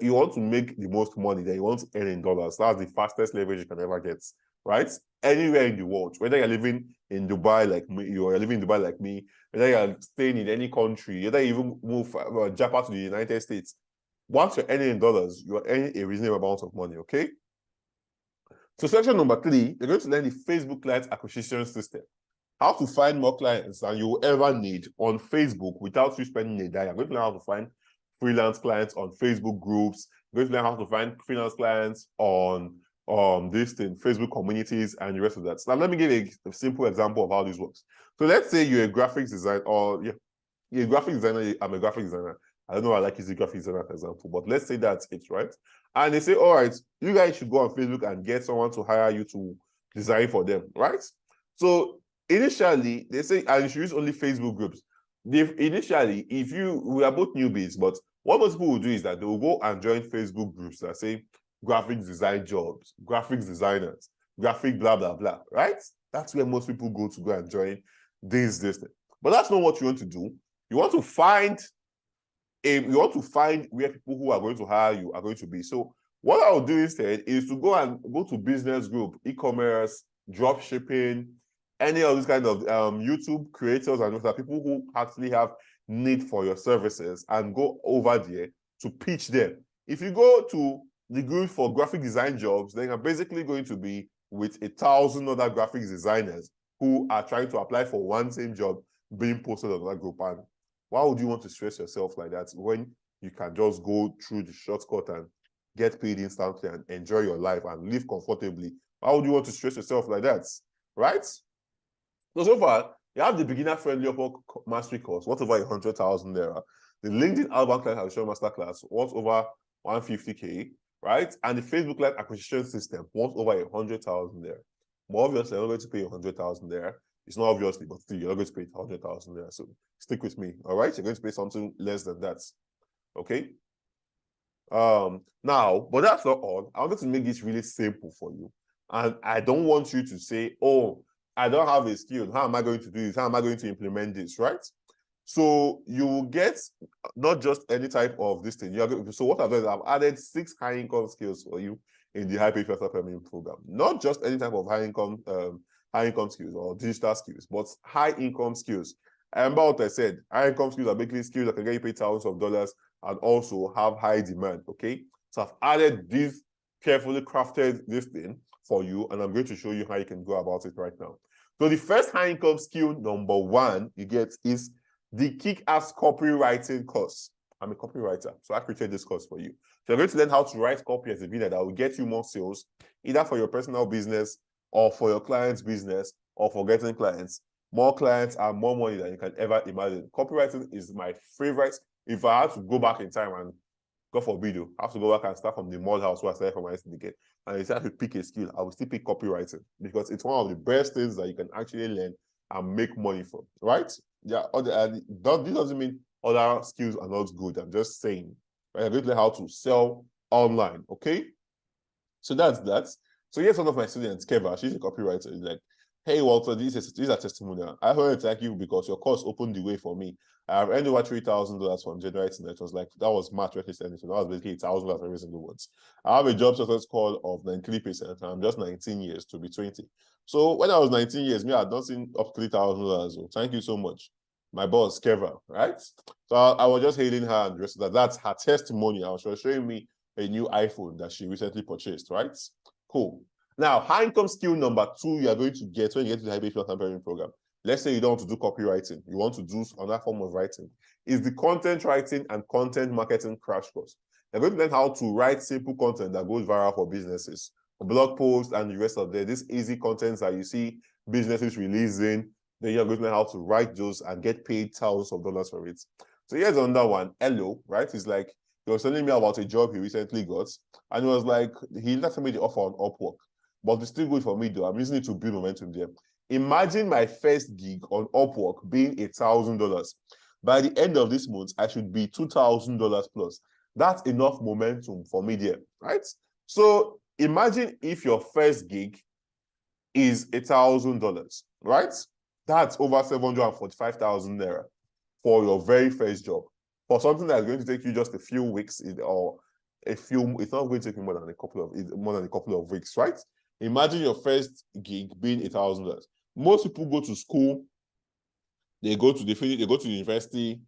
You want to make the most money, then you want to earn in dollars. That's the fastest leverage you can ever get, right? Anywhere in the world, whether you're living in Dubai like me, you're living in Dubai like me, whether you're staying in any country, whether you even move from Japan to the United States, once you're earning in dollars, you're earning a reasonable amount of money, okay? So section number 3, you're going to learn the Facebook client acquisition system. How to find more clients than you will ever need on Facebook without you spending a dime. I'm going to learn how to find freelance clients on Facebook groups. I'm going to learn how to find freelance clients on this thing, Facebook communities, and the rest of that. So now let me give a simple example of how this works. So let's say you're a graphics designer, or you're a graphic designer. I'm a graphic designer. I don't know why I like using graphic designer, for example, but let's say that's it, right? And they say, all right, you guys should go on Facebook and get someone to hire you to design for them, right? So initially, they say, and you should use only Facebook groups. Initially, we are both newbies, but what most people will do is that they will go and join Facebook groups that say graphics design jobs, graphics designers, graphic blah, blah, blah, right? That's where most people go and join this thing. But that's not what you want to do. You want to find where people who are going to hire you are going to be. So what I'll do instead is to go to business group, e-commerce, drop shipping, any of these kind of YouTube creators and people who actually have need for your services, and go over there to pitch them. If you go to the group for graphic design jobs, then you're basically going to be with 1,000 other graphics designers who are trying to apply for one same job being posted on that group. And why would you want to stress yourself like that when you can just go through the shortcut and get paid instantly and enjoy your life and live comfortably? Why would you want to stress yourself like that, right? So far, you have the beginner-friendly Upwork mastery course, worth over 100,000 naira. The LinkedIn outbound client acquisition masterclass, worth over 150K, right? And the Facebook client acquisition system, worth over 100,000 naira. More obviously, you're not going to pay 100,000 naira. It's not obviously, but still, you're not going to pay 100,000 naira. So stick with me, all right? You're going to pay something less than that, okay? Now, but that's not all. I wanted to make this really simple for you. And I don't want you to say, oh, I don't have a skill. How am I going to do this? How am I going to implement this, right? So you will get not just any type of this thing. So what I've done is I've added 6 high income skills for you in the Paid Freelancer program. Not just any type of high income skills or digital skills, but high income skills. And about what I said, high income skills are basically skills that can get you paid thousands of dollars and also have high demand, okay? So I've added this carefully crafted this thing for you, and I'm going to show you how you can go about it right now. So the first high income skill, number 1, you get is the kick-ass copywriting course. I'm a copywriter, so I created this course for you. So you're going to learn how to write copy as a beginner that will get you more sales, either for your personal business or for your client's business or for getting clients. More clients and more money than you can ever imagine. Copywriting is my favorite. If I had to go back in time and God forbid, I have to go back and start from the mud house where I started from my syndicate, and if I have to pick a skill, I will still pick copywriting because it's one of the best things that you can actually learn and make money from, right? Yeah, this doesn't mean other skills are not good. I'm just saying, right? I'm going to learn how to sell online, okay? So that's that. So here's one of my students, Keva. She's a copywriter. She's like, hey, Walter, this is a testimonial. I heard thank you because your course opened the way for me. I have earned over $3,000 from generating it. It was like, that was March 2017. So that was basically $1,000 every single month. I have a job success score of 93%. And I'm just 19 years to be 20. So when I was 19 years, I had not seen up to $3,000. So thank you so much. My boss, Keva, right? So I was just hailing her and rest of that. That's her testimonial. She was showing me a new iPhone that she recently purchased, right? Cool. Now, high income skill number 2 you are going to get when you get to the Paid Freelancer Program. Let's say you don't want to do copywriting, you want to do another form of writing. Is the content writing and content marketing crash course. You're going to learn how to write simple content that goes viral for businesses, blog posts and the rest of this easy content that you see businesses releasing. Then you're going to learn how to write those and get paid thousands of dollars for it. So here's another one. Hello, right? It's like he was telling me about a job he recently got, and it was like he let me the offer on Upwork, but it's still good for me though. I'm using it to build momentum there. Imagine my first gig on Upwork being $1,000. By the end of this month, I should be $2,000 plus. That's enough momentum for me there, right? So imagine if your first gig is $1,000, right? That's over 745,000 naira for your very first job. For something that's going to take you just a few weeks or it's not going to take you more than a couple of weeks, right? Imagine your first gig being $1,000. Most people go to school, they go to university,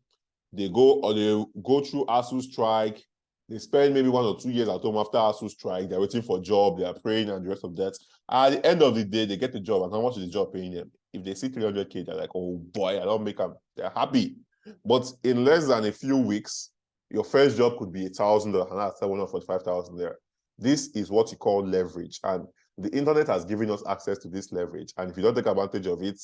they go through ASU strike, they spend maybe 1 or 2 years at home after ASU strike, they're waiting for a job, they are praying and the rest of that. At the end of the day, they get the job, and how much is the job paying them? If they see 300K, they're like, oh boy, I don't make them. They're happy. But in less than a few weeks, your first job could be $1,000, and that's 745,000 there. This is what you call leverage, and the internet has given us access to this leverage. And if you don't take advantage of it,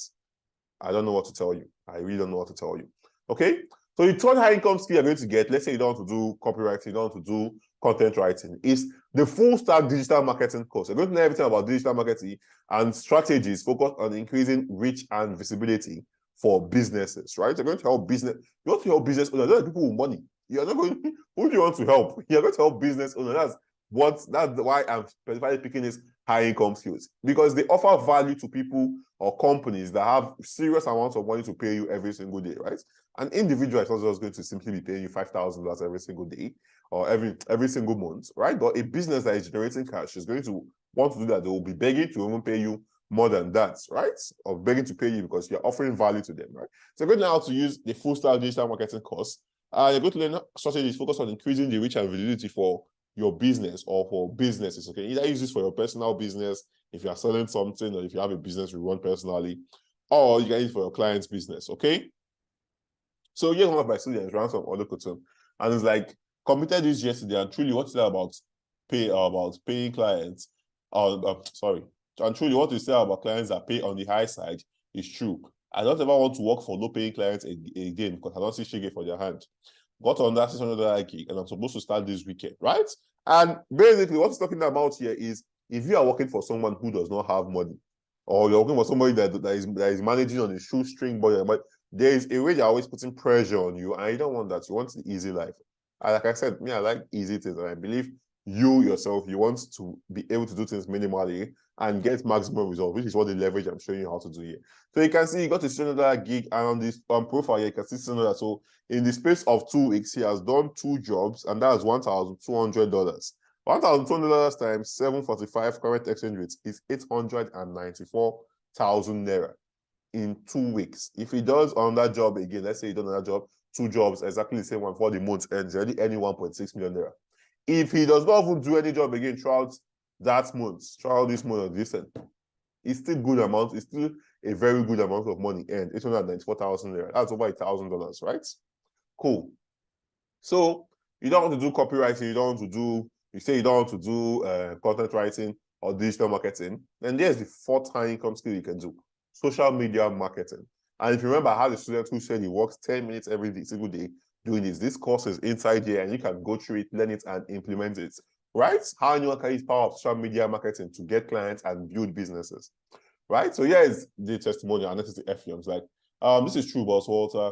I don't know what to tell you. I really don't know what to tell you. Okay? So the third high income skill you're going to get, let's say you don't want to do copywriting, you don't want to do content writing, is the full stack digital marketing course. You're going to know everything about digital marketing and strategies focused on increasing reach and visibility for businesses, right? You're going to help business. You want to help business owners, not people with money. You're not going. Who do you want to help? You're going to help business owners. That's why I'm specifically picking this high income skills, because they offer value to people or companies that have serious amounts of money to pay you every single day, right? An individual is not just going to simply be paying you $5,000 every single day or every single month, right? But a business that is generating cash is going to want to do that. They will be begging to even pay you more than that, right? Or begging to pay you because you're offering value to them, right? So you're going to learn how to use the full stack digital marketing course. You're going to learn strategies focused on increasing the reach and visibility for your business or for businesses. Okay, either use this for your personal business if you are selling something, or if you have a business you run personally, or you can use it for your client's business. Okay. So here's one of my students, Ransom Odokotum, and it's like completed this yesterday. And truly, what's that about paying clients? Sorry, and truly, what you say about clients that pay on the high side is true. I don't ever want to work for low-paying clients again because I don't see shege for their hand. Got on that $600 gig, and I'm supposed to start this weekend, right? And basically, what he's talking about here is if you are working for someone who does not have money, or you're working for somebody that is managing on a shoestring budget, but there is a way they're always putting pressure on you, and you don't want that. You want the easy life. And like I said, I like easy things, and I believe you yourself, you want to be able to do things minimally and get maximum results, which is what the leverage I'm showing you how to do here. So you can see you got a $600 gig, and on this profile here, you can see $600. So in the space of 2 weeks, he has done 2 jobs, and that's $1,200. $1,200 times 745 current exchange rates is 894,000 naira in 2 weeks. If he does on that job again, let's say he does another job, 2 jobs, exactly the same one for the month ends, already earning 1.6 million naira. If he does not even do any job again throughout that month, throughout this month of this, it's still good amount. It's still a very good amount of money earned. 894,000 naira. That's over $1,000, right? Cool. So you don't want to do copywriting. You say you don't want to do content writing or digital marketing. Then there's the 4th high income skill you can do: social media marketing. And if you remember, I had a student who said he works 10 minutes every single day doing this. This course is inside here, and you can go through it, learn it, and implement it. Right? How anyone can use power of social media marketing to get clients and build businesses. Right? So here is the testimonial, and this is the F-Yoms. Like, this is true, Boss Walter.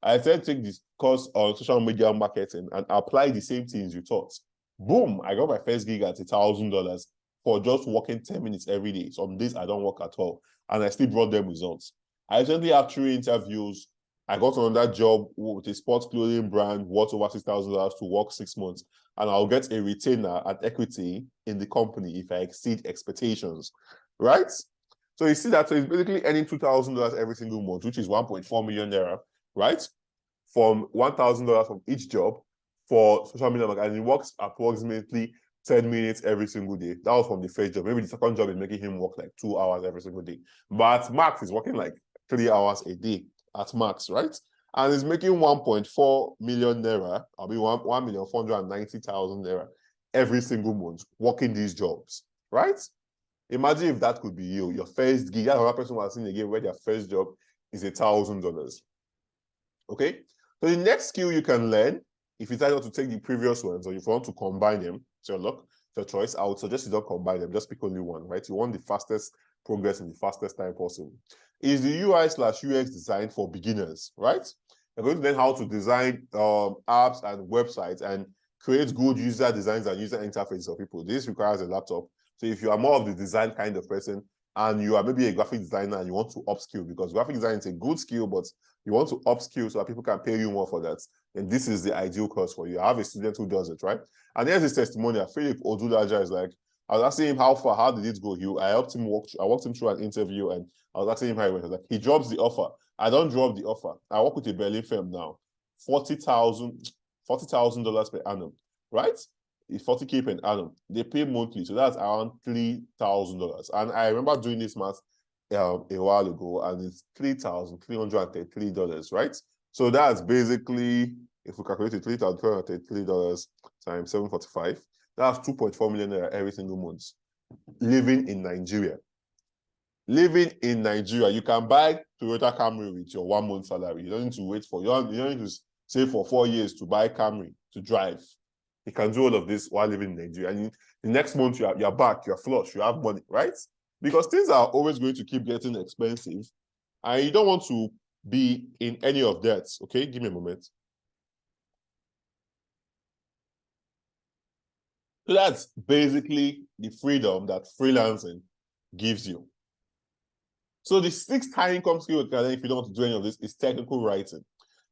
I said take this course on social media marketing and apply the same things you taught. Boom! I got my first gig at $1,000 for just working 10 minutes every day. Some days I don't work at all, and I still brought them results. I recently had 3 interviews. I got on that job with a sports clothing brand worth over $6,000 to work 6 months, and I'll get a retainer and equity in the company if I exceed expectations, right? So you see that, so it's basically earning $2,000 every single month, which is 1.4 million naira, right? From $1,000 from each job for social media marketing, and he works approximately 10 minutes every single day. That was from the first job. Maybe the second job is making him work like 2 hours every single day. But at max, he's working like 3 hours a day at max, right? And he's making 1.4 million naira, I mean 1,490,000 naira every single month working these jobs, right? Imagine if that could be you, your first gig. That another person was seeing again where their first job is $1,000. Okay, So the next skill you can learn, if you decide not to take the previous ones or if you want to combine them, it's your luck, it's your choice. I would suggest you don't combine them, just pick only one, right? You want the fastest progress in the fastest time possible. Is the UI/UX design for beginners, right? You're going to learn how to design apps and websites and create good user designs and user interfaces for people. This requires a laptop. So if you are more of the design kind of person and you are maybe a graphic designer and you want to upskill, because graphic design is a good skill, but you want to upskill so that people can pay you more for that, then this is the ideal course for you. I have a student who does it, right? And here's his testimonial. Philip Odulaja is like, I was asking him how did it go? I walked him through an interview and I was asking him how it went. I was like, he drops the offer. I don't drop the offer. I work with a Berlin firm now. $40,000 per annum, right? It's 40K per annum. They pay monthly, so that's around $3,000. And I remember doing this math a while ago, and it's $3,333, right? So that's basically, if we calculate it, $3,333 times 745, that's 2.4 million naira every single month. Living in Nigeria. Living in Nigeria, you can buy Toyota Camry with your 1 month salary. You don't need to wait for, you don't need to save for 4 years to buy Camry to drive. You can do all of this while living in Nigeria. And the next month you're back, you're flush, you have money, right? Because things are always going to keep getting expensive and you don't want to be in any of that. Okay, give me a moment. So that's basically the freedom that freelancing gives you. So the sixth high income skill, if you don't want to do any of this, is technical writing.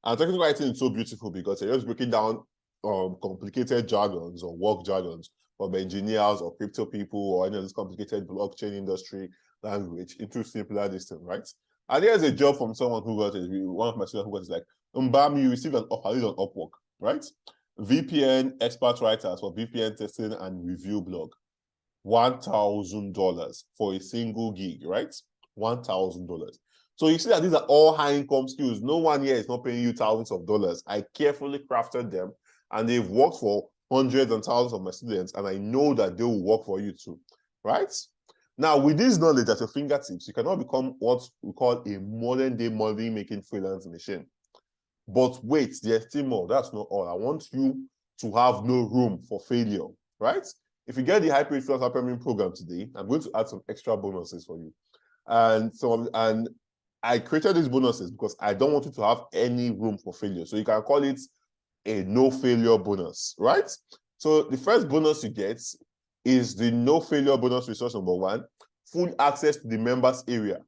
And technical writing is so beautiful because you're just breaking down complicated jargons or work jargons from engineers or crypto people or any of this complicated blockchain industry language into simpler distance, right? And here's a job from someone who got it. One of my students who got it is like, you received an offer, this is on Upwork, right? VPN expert writers for VPN testing and review blog. $1,000 for a single gig, right? $1,000. So you see that these are all high income skills. No one here is not paying you thousands of dollars. I carefully crafted them and they've worked for hundreds and thousands of my students, and I know that they will work for you too, right? Now, with this knowledge at your fingertips, you cannot become what we call a modern day money making freelance machine. But wait, there's still more. That's not all. I want you to have no room for failure, right? If you get the High Paid Freelancer Program today, I'm going to add some extra bonuses for you. And I created these bonuses because I don't want you to have any room for failure. So you can call it a no failure bonus, right? So the first bonus you get is the no failure bonus resource number 1, full access to the members area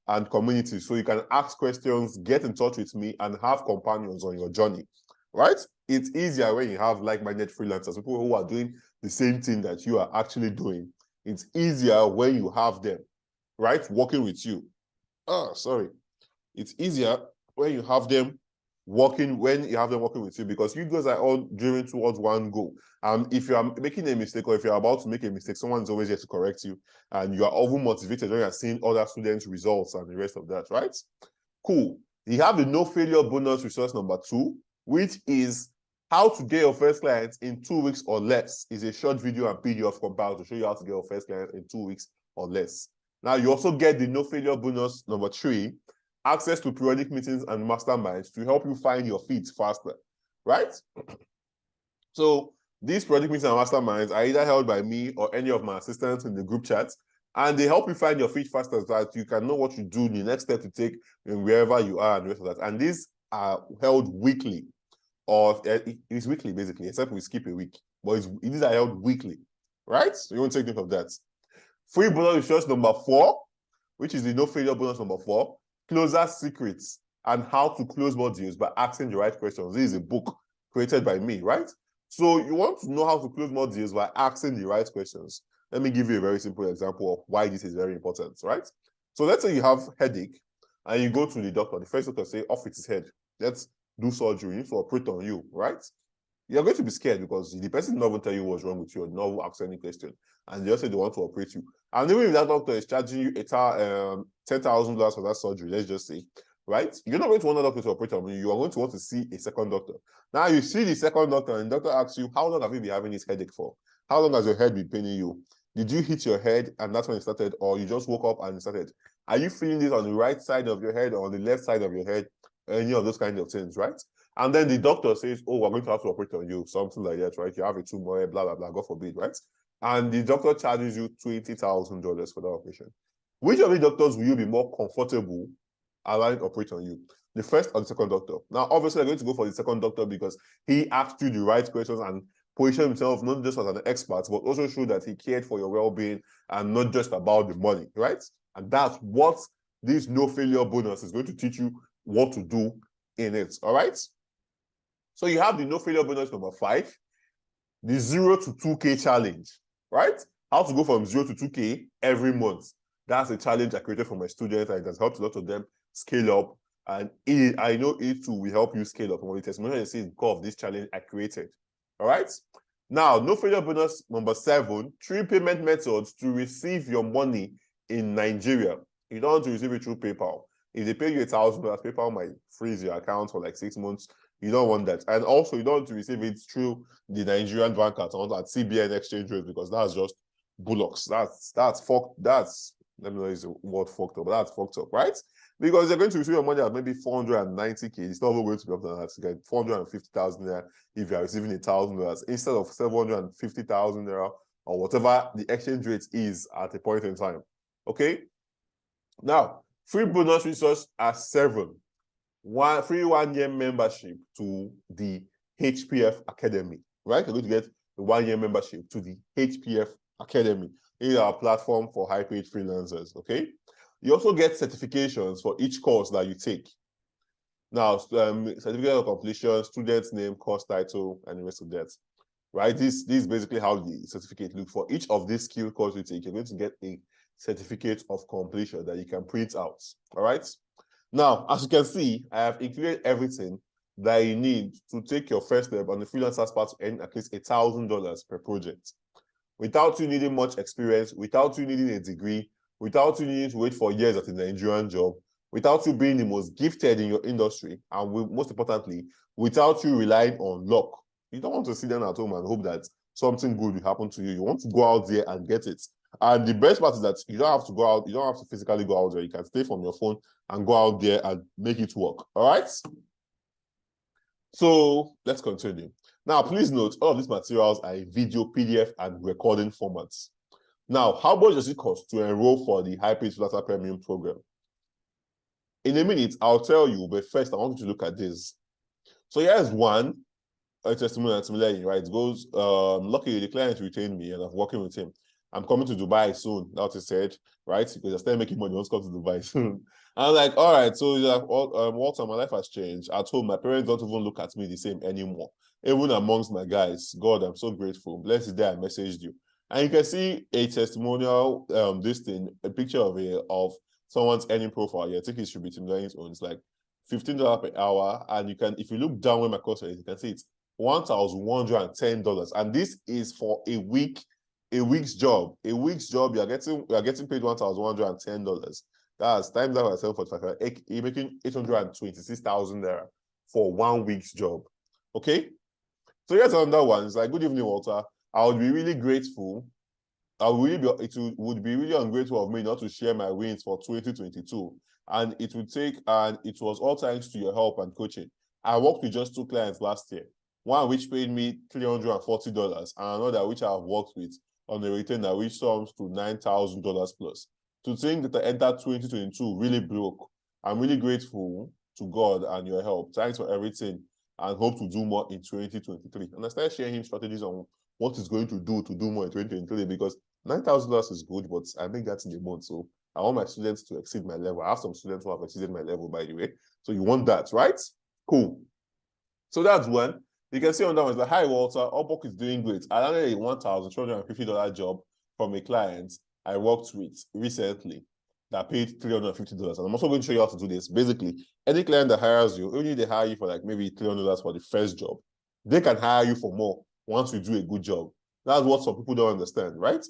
and community. So you can ask questions, get in touch with me, and have companions on your journey, right? It's easier when you have like-minded freelancers, people who are doing the same thing that you are actually doing. It's easier when you have them, right, working with you. It's easier when you have them working with you because you guys are all driven towards one goal. If you are making a mistake or if you're about to make a mistake, someone's always here to correct you, and you are over motivated when you're seeing other students' results and the rest of that, right? Cool. You have the no failure bonus resource number 2, which is how to get your first client in 2 weeks or less. Is a short video and PDF compiled to show you how to get your first client in 2 weeks or less. Now, you also get the no failure bonus number 3, access to periodic meetings and masterminds to help you find your feet faster, right? So these periodic meetings and masterminds are either held by me or any of my assistants in the group chats, and they help you find your feet faster so that you can know what you do, the next step to take in wherever you are and the rest of that. And these are held weekly, or it's weekly basically, except we skip a week, but these are held weekly, right? So you won't take note of that. Free bonus resource number 4, which is the no failure bonus number 4, closer secrets and how to close more deals by asking the right questions. This is a book created by me, right? So you want to know how to close more deals by asking the right questions. Let me give you a very simple example of why this is very important, right? So let's say you have headache and you go to the doctor. The first doctor say, off with his head. Let's do surgery. To operate on you, right? You're going to be scared because the person not going to tell you what's wrong with you or not ask any question. And they just say they want to operate you. And even if that doctor is charging you $10,000 for that surgery, let's just say, right? You're not going to want that doctor to operate on you. You are going to want to see a second doctor. Now you see the second doctor and the doctor asks you, how long have you been having this headache for? How long has your head been paining you? Did you hit your head and that's when it started, or you just woke up and it started? Are you feeling this on the right side of your head or on the left side of your head? Any of those kinds of things, right? And then the doctor says, oh, we're going to have to operate on you, something like that, right? You have a tumor, blah, blah, blah, God forbid, right? And the doctor charges you $20,000 for that operation. Which of the doctors will you be more comfortable allowing to operate on you? The first or the second doctor? Now, obviously, I'm going to go for the second doctor because he asked you the right questions and positioned himself not just as an expert, but also showed that he cared for your well-being and not just about the money, right? And that's what this no failure bonus is going to teach you what to do in it, all right? So you have the no failure bonus number 5, the 0 to 2K challenge, right? How to go from 0 to 2K every month. That's a challenge I created for my students, and it has helped a lot of them scale up. And I know it too will help you scale up. And when the testimonial you see is because of this challenge I created. All right. Now, no failure bonus number 7, 3 payment methods to receive your money in Nigeria. You don't want to receive it through PayPal. If they pay you $1,000, PayPal might freeze your account for like 6 months. You don't want that. And also, you don't want to receive it through the Nigerian bank account at CBN exchange rate, because that's just bullocks. That's fucked. Let me know if the word fucked up, but that's fucked up, right? Because you're going to receive your money at maybe 490K. It's not going to be up to that. You get 450,000 naira if you are receiving $1,000 instead of 750,000 naira or whatever the exchange rate is at a point in time. Okay. Now, free bonus resource are 7. Free 1-year membership to the HPF Academy, right? You're going to get the 1-year membership to the HPF Academy. It's our platform for high-paid freelancers, okay? You also get certifications for each course that you take. Now, certificate of completion, student's name, course title, and the rest of that, right? This is basically how the certificate looks. For each of these skill courses you take, you're going to get a certificate of completion that you can print out, all right? Now, as you can see, I have included everything that you need to take your first step on the freelancer's path to earn at least $1,000 per project. Without you needing much experience, without you needing a degree, without you needing to wait for years at a Nigerian job, without you being the most gifted in your industry, and most importantly, without you relying on luck. You don't want to sit down at home and hope that something good will happen to you. You want to go out there and get it. And the best part is that you don't have to go out, you don't have to physically go out there. You can stay from your phone and go out there and make it work. All right? So let's continue. Now, please note, all of these materials are in video, PDF, and recording formats. Now, how much does it cost to enroll for the Paid Freelancer Premium program? In a minute, I'll tell you, but first, I want you to look at this. So here's one testimonial, right? It goes, luckily, the client retained me, and I'm working with him. I'm coming to Dubai soon, that's what he said, right? Because I started making money, once come to Dubai soon. I'm like, all right, so like, Walter, my life has changed. At home, my parents don't even look at me the same anymore. Even amongst my guys, God, I'm so grateful. Blessed the day I messaged you. And you can see a testimonial, this thing, a picture of someone's earning profile. Yeah, I think it should be Tim Lion's own. It's like $15 per hour. And you can, if you look down where my cursor is, you can see it's $1,110. And this is for a week's job. A week's job, you're getting paid $1,110. That's times that by 745. You're making 826,000 naira for 1 week's job. Okay. So here's another one. It's like, good evening, Walter. I would be really grateful. It would be really ungrateful of me not to share my wins for 2022. And it was all thanks to your help and coaching. I worked with just 2 clients last year. One which paid me $340, and another which I have worked with on a retainer which sums to $9,000 plus. To think that I entered 2022 really broke. I'm really grateful to God and your help. Thanks for everything, and hope to do more in 2023. And I started sharing him strategies on what he's going to do more in 2023, because $9,000 is good, but I make that in a month. So I want my students to exceed my level. I have some students who have exceeded my level, by the way. So you want that, right? Cool. So that's one. You can see on that one, it's like, hi, Walter, Upwork is doing great. I landed a $1,250 job from a client I worked with recently that paid $350. And I'm also going to show you how to do this. Basically, any client that hires you, only they hire you for like maybe $300 for the first job, they can hire you for more once you do a good job. That's what some people don't understand, right?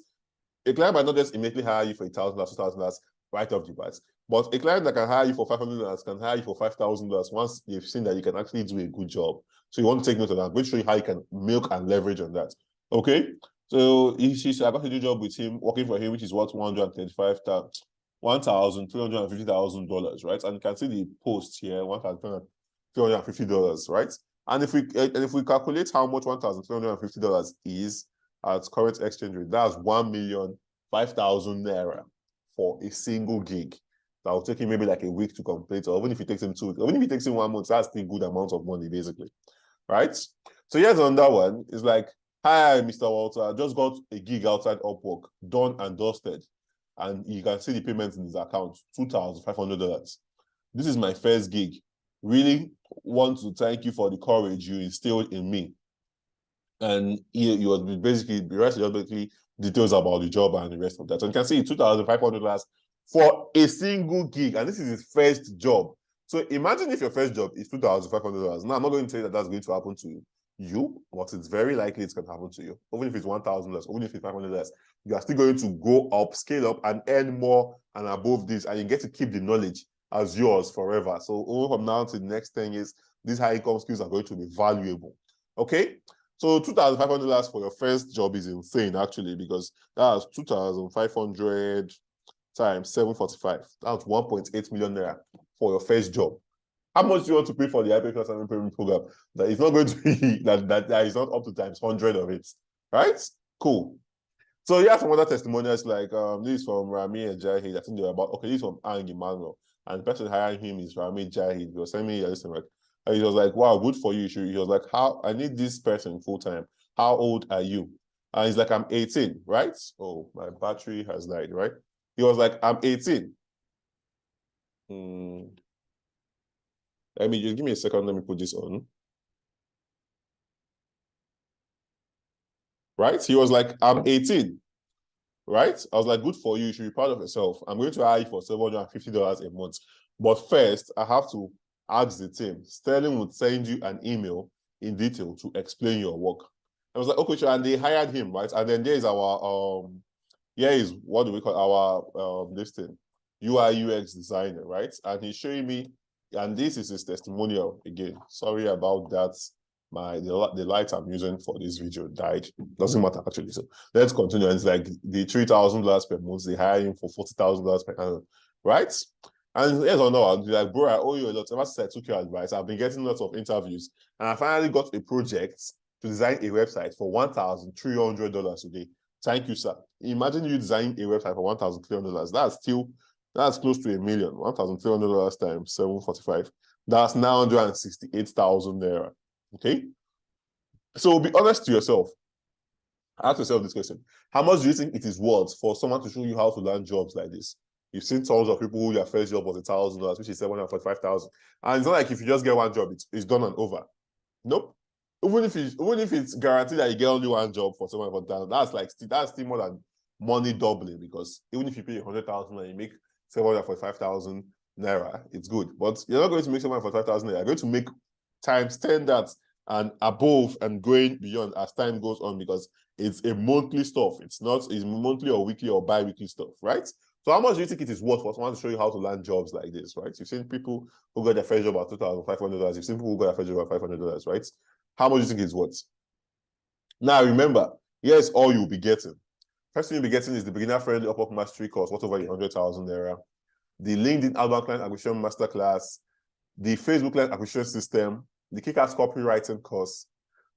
A client might not just immediately hire you for $1,000, $2,000 right off the bat. But a client that can hire you for $500 can hire you for $5,000 once they've seen that you can actually do a good job. So you want to take note of that. I'm going to show you how you can milk and leverage on that. Okay? So I got to do a job with him, working for him, which is worth $1,350,000, right? And you can see the post here, $1,350,000 $350, right? And if we calculate how much $1,350 is at current exchange rate, that's 1,005,000 naira for a single gig. That will take him maybe like a week to complete, or even if it takes him 2 weeks, or even if it takes him 1 month, that's still good amount of money, basically. Right? So here's another one. It's like, hi, Mr. Walter, I just got a gig outside Upwork, done and dusted. And you can see the payments in his account, $2,500. This is my first gig. Really want to thank you for the courage you instilled in me. And you was basically, the rest is basically details about the job and the rest of that. So you can see $2,500 for a single gig. And this is his first job. So imagine if your first job is $2,500. Now, I'm not going to say that that's going to happen to you, but it's very likely it's going to happen to you. Even if it's $1,000, even if it's $500, you are still going to go up, scale up, and earn more and above this. And you get to keep the knowledge as yours forever. So over from now to the next 10 years, these high income skills are going to be valuable. Okay? So $2,500 for your first job is insane, actually, because that's 2,500 times 745. That's 1.8 million naira for your first job. How much do you want to pay for the Paid Freelancer Program that is not going to be that is not up to times 100 of it, right? Cool. So you have some other testimonials like this is from Rami and Jahid. I think they're about this is from Ang Emmanuel, and the person hiring him is Rami Jahid. He was sending me this like, he was like, wow, good for you. He was like, how I need this person full time. How old are you? And he's like, I'm 18, right? Oh, my battery has died, right? He was like, I'm 18. Let me just give me a second. Let me put this on. Right? He was like, I'm 18. Right? I was like, good for you. You should be proud of yourself. I'm going to hire you for $750 a month. But first, I have to ask the team. Sterling would send you an email in detail to explain your work. I was like, okay, sure. And they hired him, right? And then there is our here is what do we call our this thing, UI UX designer, right? And he's showing me, and this is his testimonial again. Sorry about that. The light I'm using for this video died. Doesn't matter actually. So let's continue. And it's like the $3,000 per month. They hire him for $40,000 per annum, right? And yes or no, I'll be like, bro, I owe you a lot. Ever since I took your advice, I've been getting lots of interviews, and I finally got a project to design a website for $1,300 a day. Thank you, sir. Imagine you designing a website for $1,300. That's close to $1 million. $1,300 times 745. That's 968,000 naira. Okay. So be honest to yourself. Ask yourself this question: how much do you think it is worth for someone to show you how to land jobs like this? You've seen tons of people who their first job was $1,000, which is 745,000, and it's not like if you just get one job, it's done and over. Nope. Even if it's guaranteed that you get only one job for someone for that, that's still more than money doubling, because even if you pay 100,000 and you make 745,000 naira, it's good. But you're not going to make 745,000 naira. You're going to make times 10 that and above and going beyond as time goes on, because it's a monthly stuff. It's monthly or weekly or bi-weekly stuff, right? So how much do you think it is worth for someone to show you how to land jobs like this, right? You've seen people who got their first job at $2,500. You've seen people who got their first job at $500, right? How much do you think it's worth? Now, remember, here's all you'll be getting. First thing you'll be getting is the beginner-friendly Upwork Mastery course, worth over 100,000 naira. The LinkedIn Outbound Client Acquisition Masterclass, the Facebook Client Acquisition System, the Kick-Ass Copywriting course,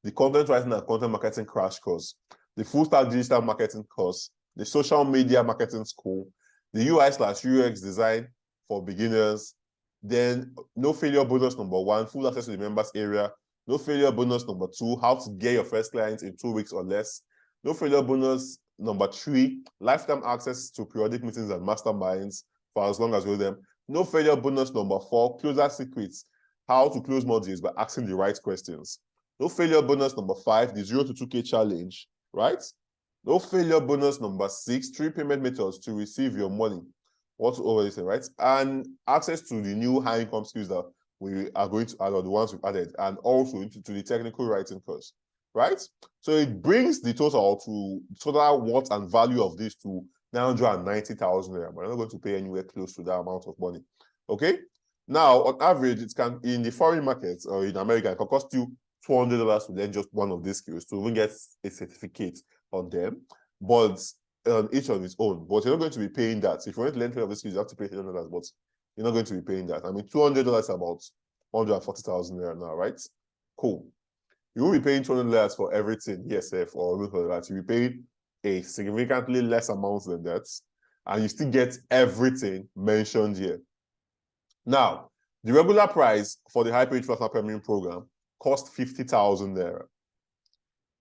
the Content Writing and Content Marketing Crash course, the Full Stack Digital Marketing course, the Social Media Marketing School, the UI/UX Design for Beginners, then No Failure Bonus number 1, full access to the members area, No Failure Bonus number 2, how to get your first client in 2 weeks or less, No Failure Bonus number 3, lifetime access to periodic meetings and masterminds for as long as you're them. No Failure Bonus number 4, Closer Secrets, how to close more deals by asking the right questions. No Failure Bonus number 5, the 0 to 2K challenge, right? No Failure Bonus number 6, 3 payment methods to receive your money. What's over this, right? And access to the new high income skills that we are going to add, or the ones we've added, and also to the technical writing course, right? So it brings the total worth and value of this to 990,000 naira. But you're not going to pay anywhere close to that amount of money. Okay. Now, on average, it can, in the foreign markets or in America, it can cost you $200 to learn just one of these skills to even get a certificate on them, but each on its own. But you're not going to be paying that. So if you want to learn 3 of these skills, you have to pay $300, but you're not going to be paying that. I mean, $200 about 140,000 naira now, right? Cool. You will be paying 200 layers for everything, yes, or that. You'll be paying a significantly less amount than that, and you still get everything mentioned here. Now, the regular price for the high-paid freelancer premium program cost 50,000 naira.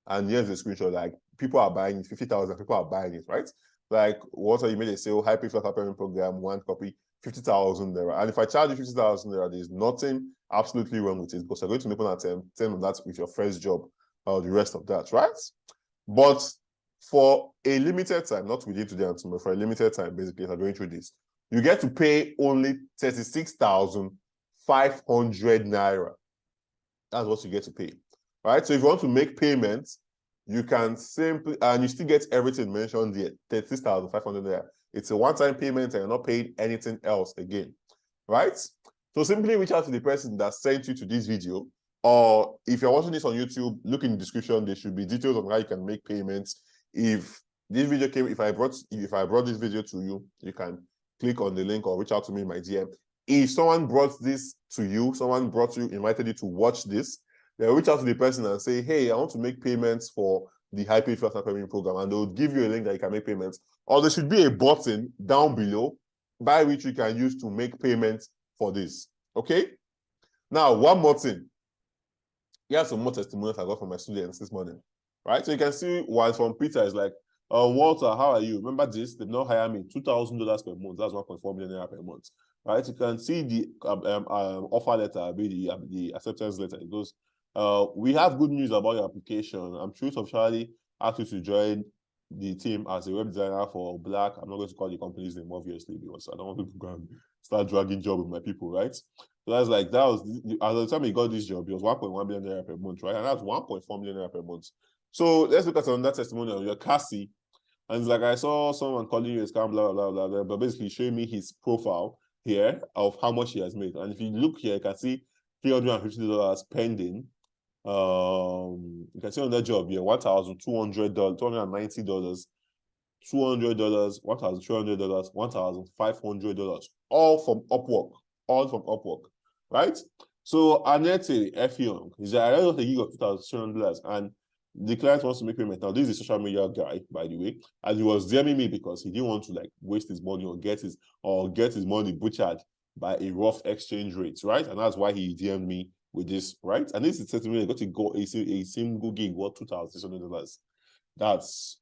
And here's the screenshot, like people are buying it, 50,000, people are buying it, right? Like, what are you made a sale, high-paid freelancer premium program, one copy, 50,000 naira. And if I charge you 50,000 naira, there's nothing absolutely wrong with it because you're going to make an attempt on that with your first job or the rest of that, right? But for a limited time, not within today and tomorrow, for a limited time, basically, if I'm going through this, you get to pay only 36,500 naira. That's what you get to pay, right? So if you want to make payments, you can simply, and you still get everything mentioned here, 36,500 naira. It's a one-time payment and you're not paying anything else again, right? So simply reach out to the person that sent you to this video, or if you're watching this on YouTube, look in the description. There should be details on how you can make payments. If this video came, if I brought this video to you, you can click on the link or reach out to me in my DM. If someone brought this to you, invited you to watch this, then reach out to the person and say, hey, I want to make payments for the high-paid freelancer premium program, and they will give you a link that you can make payments. Or there should be a button down below by which you can use to make payments for this. Okay? Now, one more thing. Here's some more testimonials I got from my students this morning. Right? So you can see one from Peter is like, Walter, how are you? Remember this? They've not hired me. $2,000 per month. That's 1.4 million naira per month. Right? You can see the offer letter, the acceptance letter. It goes, we have good news about your application. I'm sure it's officially asked you to join the team as a web designer for Black. I'm not going to call the company's name, obviously, because I don't want people to go and start dragging job with my people, right? So that's like, that was, at the time he got this job, it was 1.1 million naira per month, right? And that's 1.4 million naira per month. So let's look at another testimonial. You're Cassie. And it's like, I saw someone calling you a scam, blah, blah, blah, blah, but basically showing me his profile here of how much he has made. And if you look here, you can see $350 pending. You can see on that job here, $1,200, $290, $200, $1,300, $1,500, all from Upwork, right? So Annette F. Young is I got a gig of $2,300, and the client wants to make payment. Now, this is a social media guy, by the way, and he was DMing me because he didn't want to like waste his money or get his money butchered by a rough exchange rate, right? And that's why he DM'd me with this, right? And this is testimony. I got to go a single gig worth $2,600. That's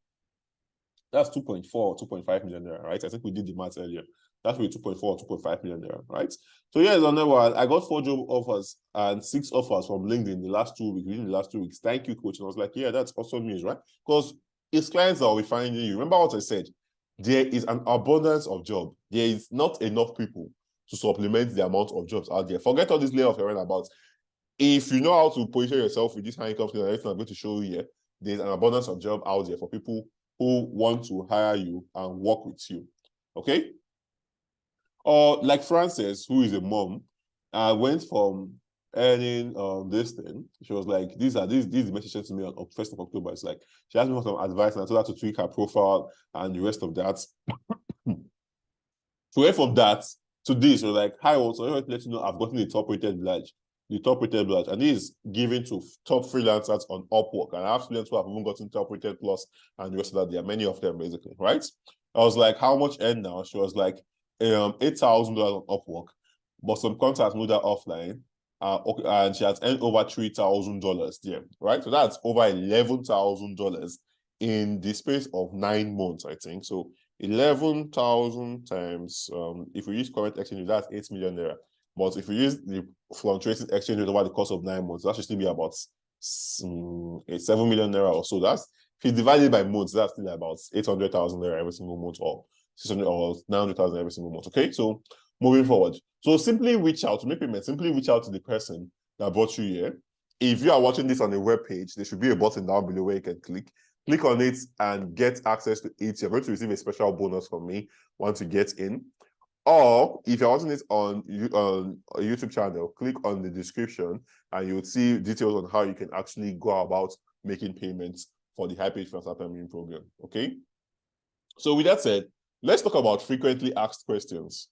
2.5 million naira, right? I think we did the math earlier. That's really 2.4, 2.5 million naira, right? So yes, on that one, I got 4 job offers and 6 offers from LinkedIn within the last 2 weeks. Thank you, coach. And I was like, yeah, that's awesome news, right? Because it's clients that will be finding you. Remember what I said? There is an abundance of job. There is not enough people to supplement the amount of jobs out there. Forget all this layoff you're about. If you know how to position yourself with this high income skill and everything I'm going to show you here, there's an abundance of job out there for people who want to hire you and work with you. Okay? Or like Frances, who is a mom, went from earning this thing. She was like, these messages to me on 1st of October. It's like, she asked me for some advice and I told her to tweak her profile and the rest of that. So went from that to this. She was like, hi, also, I want to let you know I've gotten the top-rated badge. And this is given to top freelancers on Upwork. And I have students who have even gotten top-rated plus and the rest of that. There are many of them, basically, right? I was like, how much earn now? She was like, $8,000 on Upwork, but some contacts moved that offline, and she has earned over $3,000 there, right? So that's over $11,000 in the space of 9 months, I think. So 11,000 times, if we use current exchange rate, that's 8 million naira. But if we use the fluctuating exchange rate over the course of 9 months, that should still be about 7 million naira or so. That's, if you divide it by months, that's still about 800,000 naira every single month, or 600 or 900,000 every single month. Okay, so moving forward. So simply reach out to make payments. Simply reach out to the person that brought you here. If you are watching this on a web page, there should be a button down below where you can click on it and get access to it. You're going to receive a special bonus from me once you get in. Or if you're watching this on a YouTube channel, click on the description and you'll see details on how you can actually go about making payments for the high-paid freelancer premium program. Okay. So with that said, let's talk about frequently asked questions.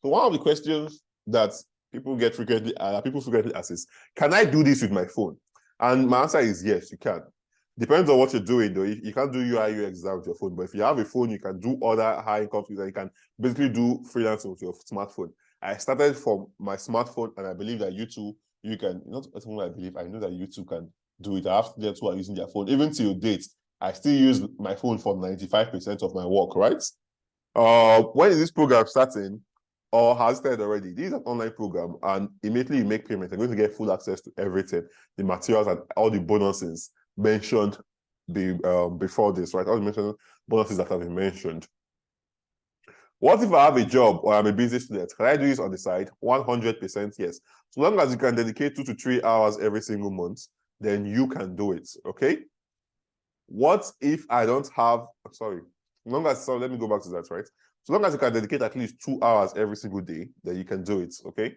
So one of the questions that People frequently ask this, can I do this with my phone? And my answer is yes, you can. Depends on what you're doing though. You can't do UI UX design with your phone, but if you have a phone, you can do other high income things, and you can basically do freelancing with your smartphone. I started from my smartphone, and I believe that you too, you can, not only I believe, I know that you too can do it. I have students who are using their phone. Even till date, I still use my phone for 95% of my work, right? When is this program starting? Or has started already? This is an online program, and immediately you make payment, you're going to get full access to everything, the materials and all the bonuses mentioned before this, right? All the mentioned bonuses that have been mentioned. What if I have a job or I'm a busy student? Can I do this on the side? 100% yes. So long as you can dedicate 2 to 3 hours every single month, then you can do it, okay? What if I don't have, sorry, let me go back to that, right? So long as you can dedicate at least 2 hours every single day, then you can do it, okay?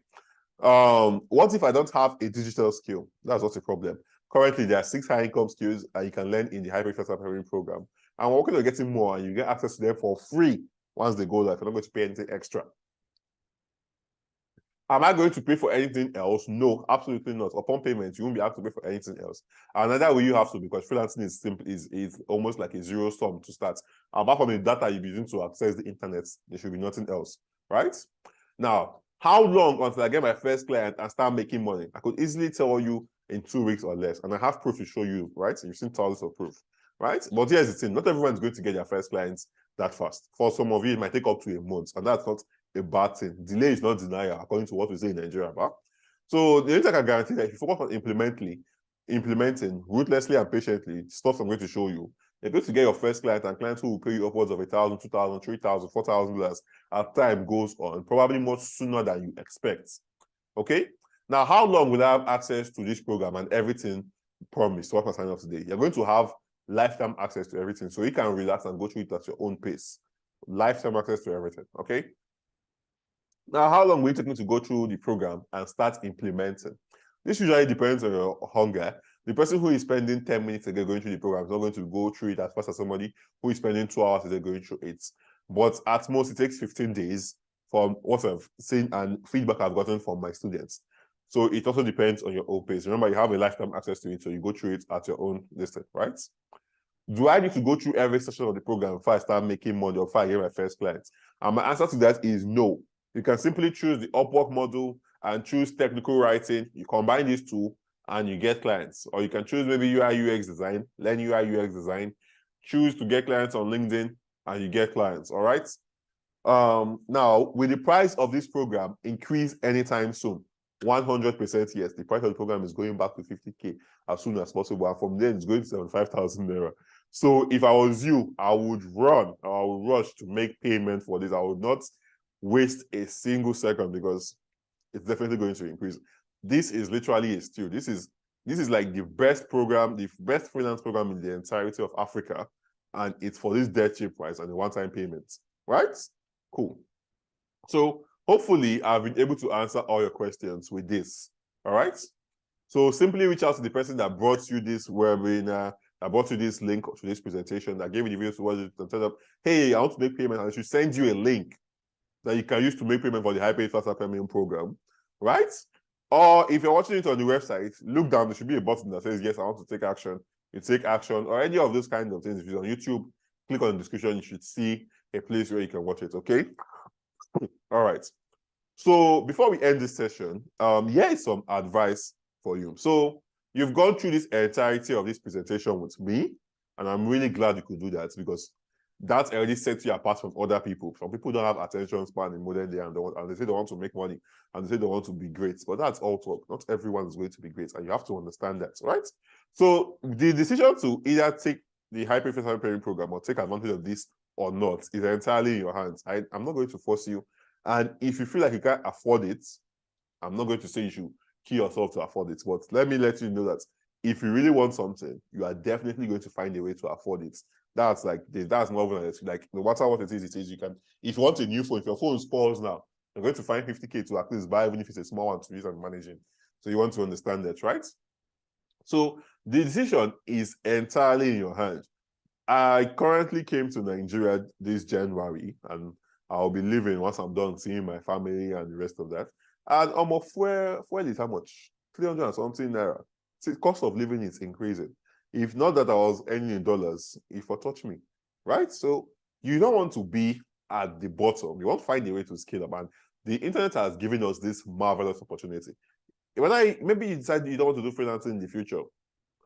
What if I don't have a digital skill? That's not a problem. Currently, there are 6 high income skills that you can learn in the Paid Freelancer Program. And we're working on getting more, and you get access to them for free once they go live. You're not going to pay anything extra. Am I going to pay for anything else? No, absolutely not. Upon payment, you won't be asked to pay for anything else. Another way you have to, because freelancing is simple, is almost like a zero sum to start. Apart from the data you're using to access the internet, there should be nothing else, right? Now, how long until I get my first client and start making money? I could easily tell you in 2 weeks or less, and I have proof to show you, right? You've seen thousands of proof, right? But here's the thing: not everyone's going to get their first clients that fast. For some of you, it might take up to a month, and that's not a bad thing. Delay is not denial, according to what we say in Nigeria. But so the only thing I can guarantee that if you focus on implementing ruthlessly and patiently stuff I'm going to show you, you're going to get your first client, and clients who will pay you upwards of $1,000, $2,000, $3,000, $4,000 as time goes on, probably much sooner than you expect. Okay. Now, how long will I have access to this program and everything promised? What I sign up today? You're going to have lifetime access to everything, so you can relax and go through it at your own pace. Lifetime access to everything. Okay. Now, how long will it take me to go through the program and start implementing? This usually depends on your hunger. The person who is spending 10 minutes a day going through the program is not going to go through it as fast as somebody who is spending 2 hours a day going through it. But at most, it takes 15 days from what I've seen and feedback I've gotten from my students. So it also depends on your own pace. Remember, you have a lifetime access to it, so you go through it at your own distance, right? Do I need to go through every session of the program before I start making money or before I get my first client? And my answer to that is no. You can simply choose the Upwork model and choose technical writing. You combine these two and you get clients. Or you can choose maybe UI UX design, learn UI UX design, choose to get clients on LinkedIn, and you get clients. All right. Now, will the price of this program increase anytime soon? 100% yes. The price of the program is going back to 50K as soon as possible. And from there, it's going to 75,000 naira. So if I was you, I would rush to make payment for this. I would not waste a single second, because it's definitely going to increase. This is literally a steal. This is like the best program, the best freelance program in the entirety of Africa, and it's for this dirt cheap price and a one-time payment, right? Cool. So hopefully I've been able to answer all your questions with this. All right. So simply reach out to the person that brought you this webinar, that brought you this link to this presentation, that gave you the video to watch it, and tell them, hey, I want to make payment, and I should send you a link that you can use to make payment for the Paid Freelancer Premium program, right? Or if you're watching it on the website, look down, there should be a button that says, yes, I want to take action. You take action, or any of those kinds of things. If it's on YouTube, click on the description, you should see a place where you can watch it, okay? All right. So before we end this session, here is some advice for you. So you've gone through this entirety of this presentation with me, and I'm really glad you could do that, because that already sets you apart from other people. Some people don't have attention span in modern day, and they say they want to make money, and they say they want to be great. But that's all talk. Not everyone is going to be great, and you have to understand that, right? So the decision to either take the Paid Freelancer Premium program or take advantage of this or not is entirely in your hands. I'm not going to force you. And if you feel like you can't afford it, I'm not going to say you should kill yourself to afford it. But let me let you know that if you really want something, you are definitely going to find a way to afford it. That's like that's not like no matter what it is, you can. If you want a new phone, if your phone spoils now, you're going to find 50K to at least buy, even if it's a small one to use and managing. So you want to understand that, right? So the decision is entirely in your hands. I currently came to Nigeria this January, and I'll be leaving once I'm done seeing my family and the rest of that. And fuel is how much? 300 and something naira. See, cost of living is increasing. If not that I was earning in dollars, if you touch me, right? So you don't want to be at the bottom. You want to find a way to scale up. And the internet has given us this marvelous opportunity. Maybe you decide you don't want to do freelancing in the future.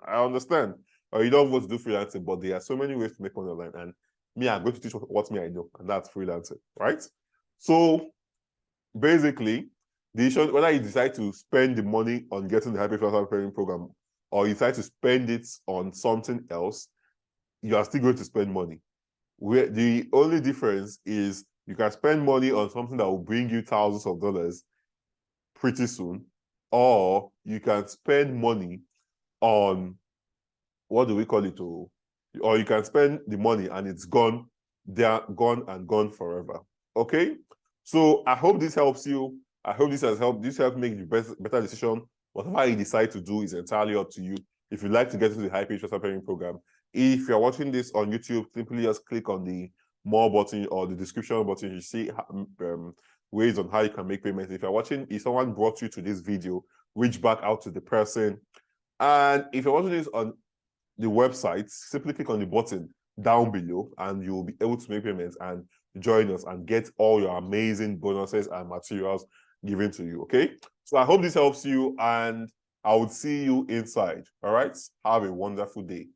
I understand. Or you don't want to do freelancing, but there are so many ways to make money online. And me, I'm going to teach what me I know, and that's freelancing, right? So basically, the issue, whether you decide to spend the money on getting the Paid Freelancer Program or you decide to spend it on something else, you are still going to spend money. Where the only difference is you can spend money on something that will bring you thousands of dollars pretty soon, or you can spend money on, what do we call it? Or you can spend the money and it's gone, they're gone and gone forever. Okay? So I hope this helps you. I hope this has helped. This helped make the better decision. Whatever you decide to do is entirely up to you. If you'd like to get into the Paid Freelancer Program, if you're watching this on YouTube, simply just click on the more button or the description button. You see ways on how you can make payments. If someone brought you to this video, reach back out to the person. And if you're watching this on the website, simply click on the button down below and you'll be able to make payments and join us and get all your amazing bonuses and materials given to you. Okay, so I hope this helps you and I would see you inside. All right, have a wonderful day.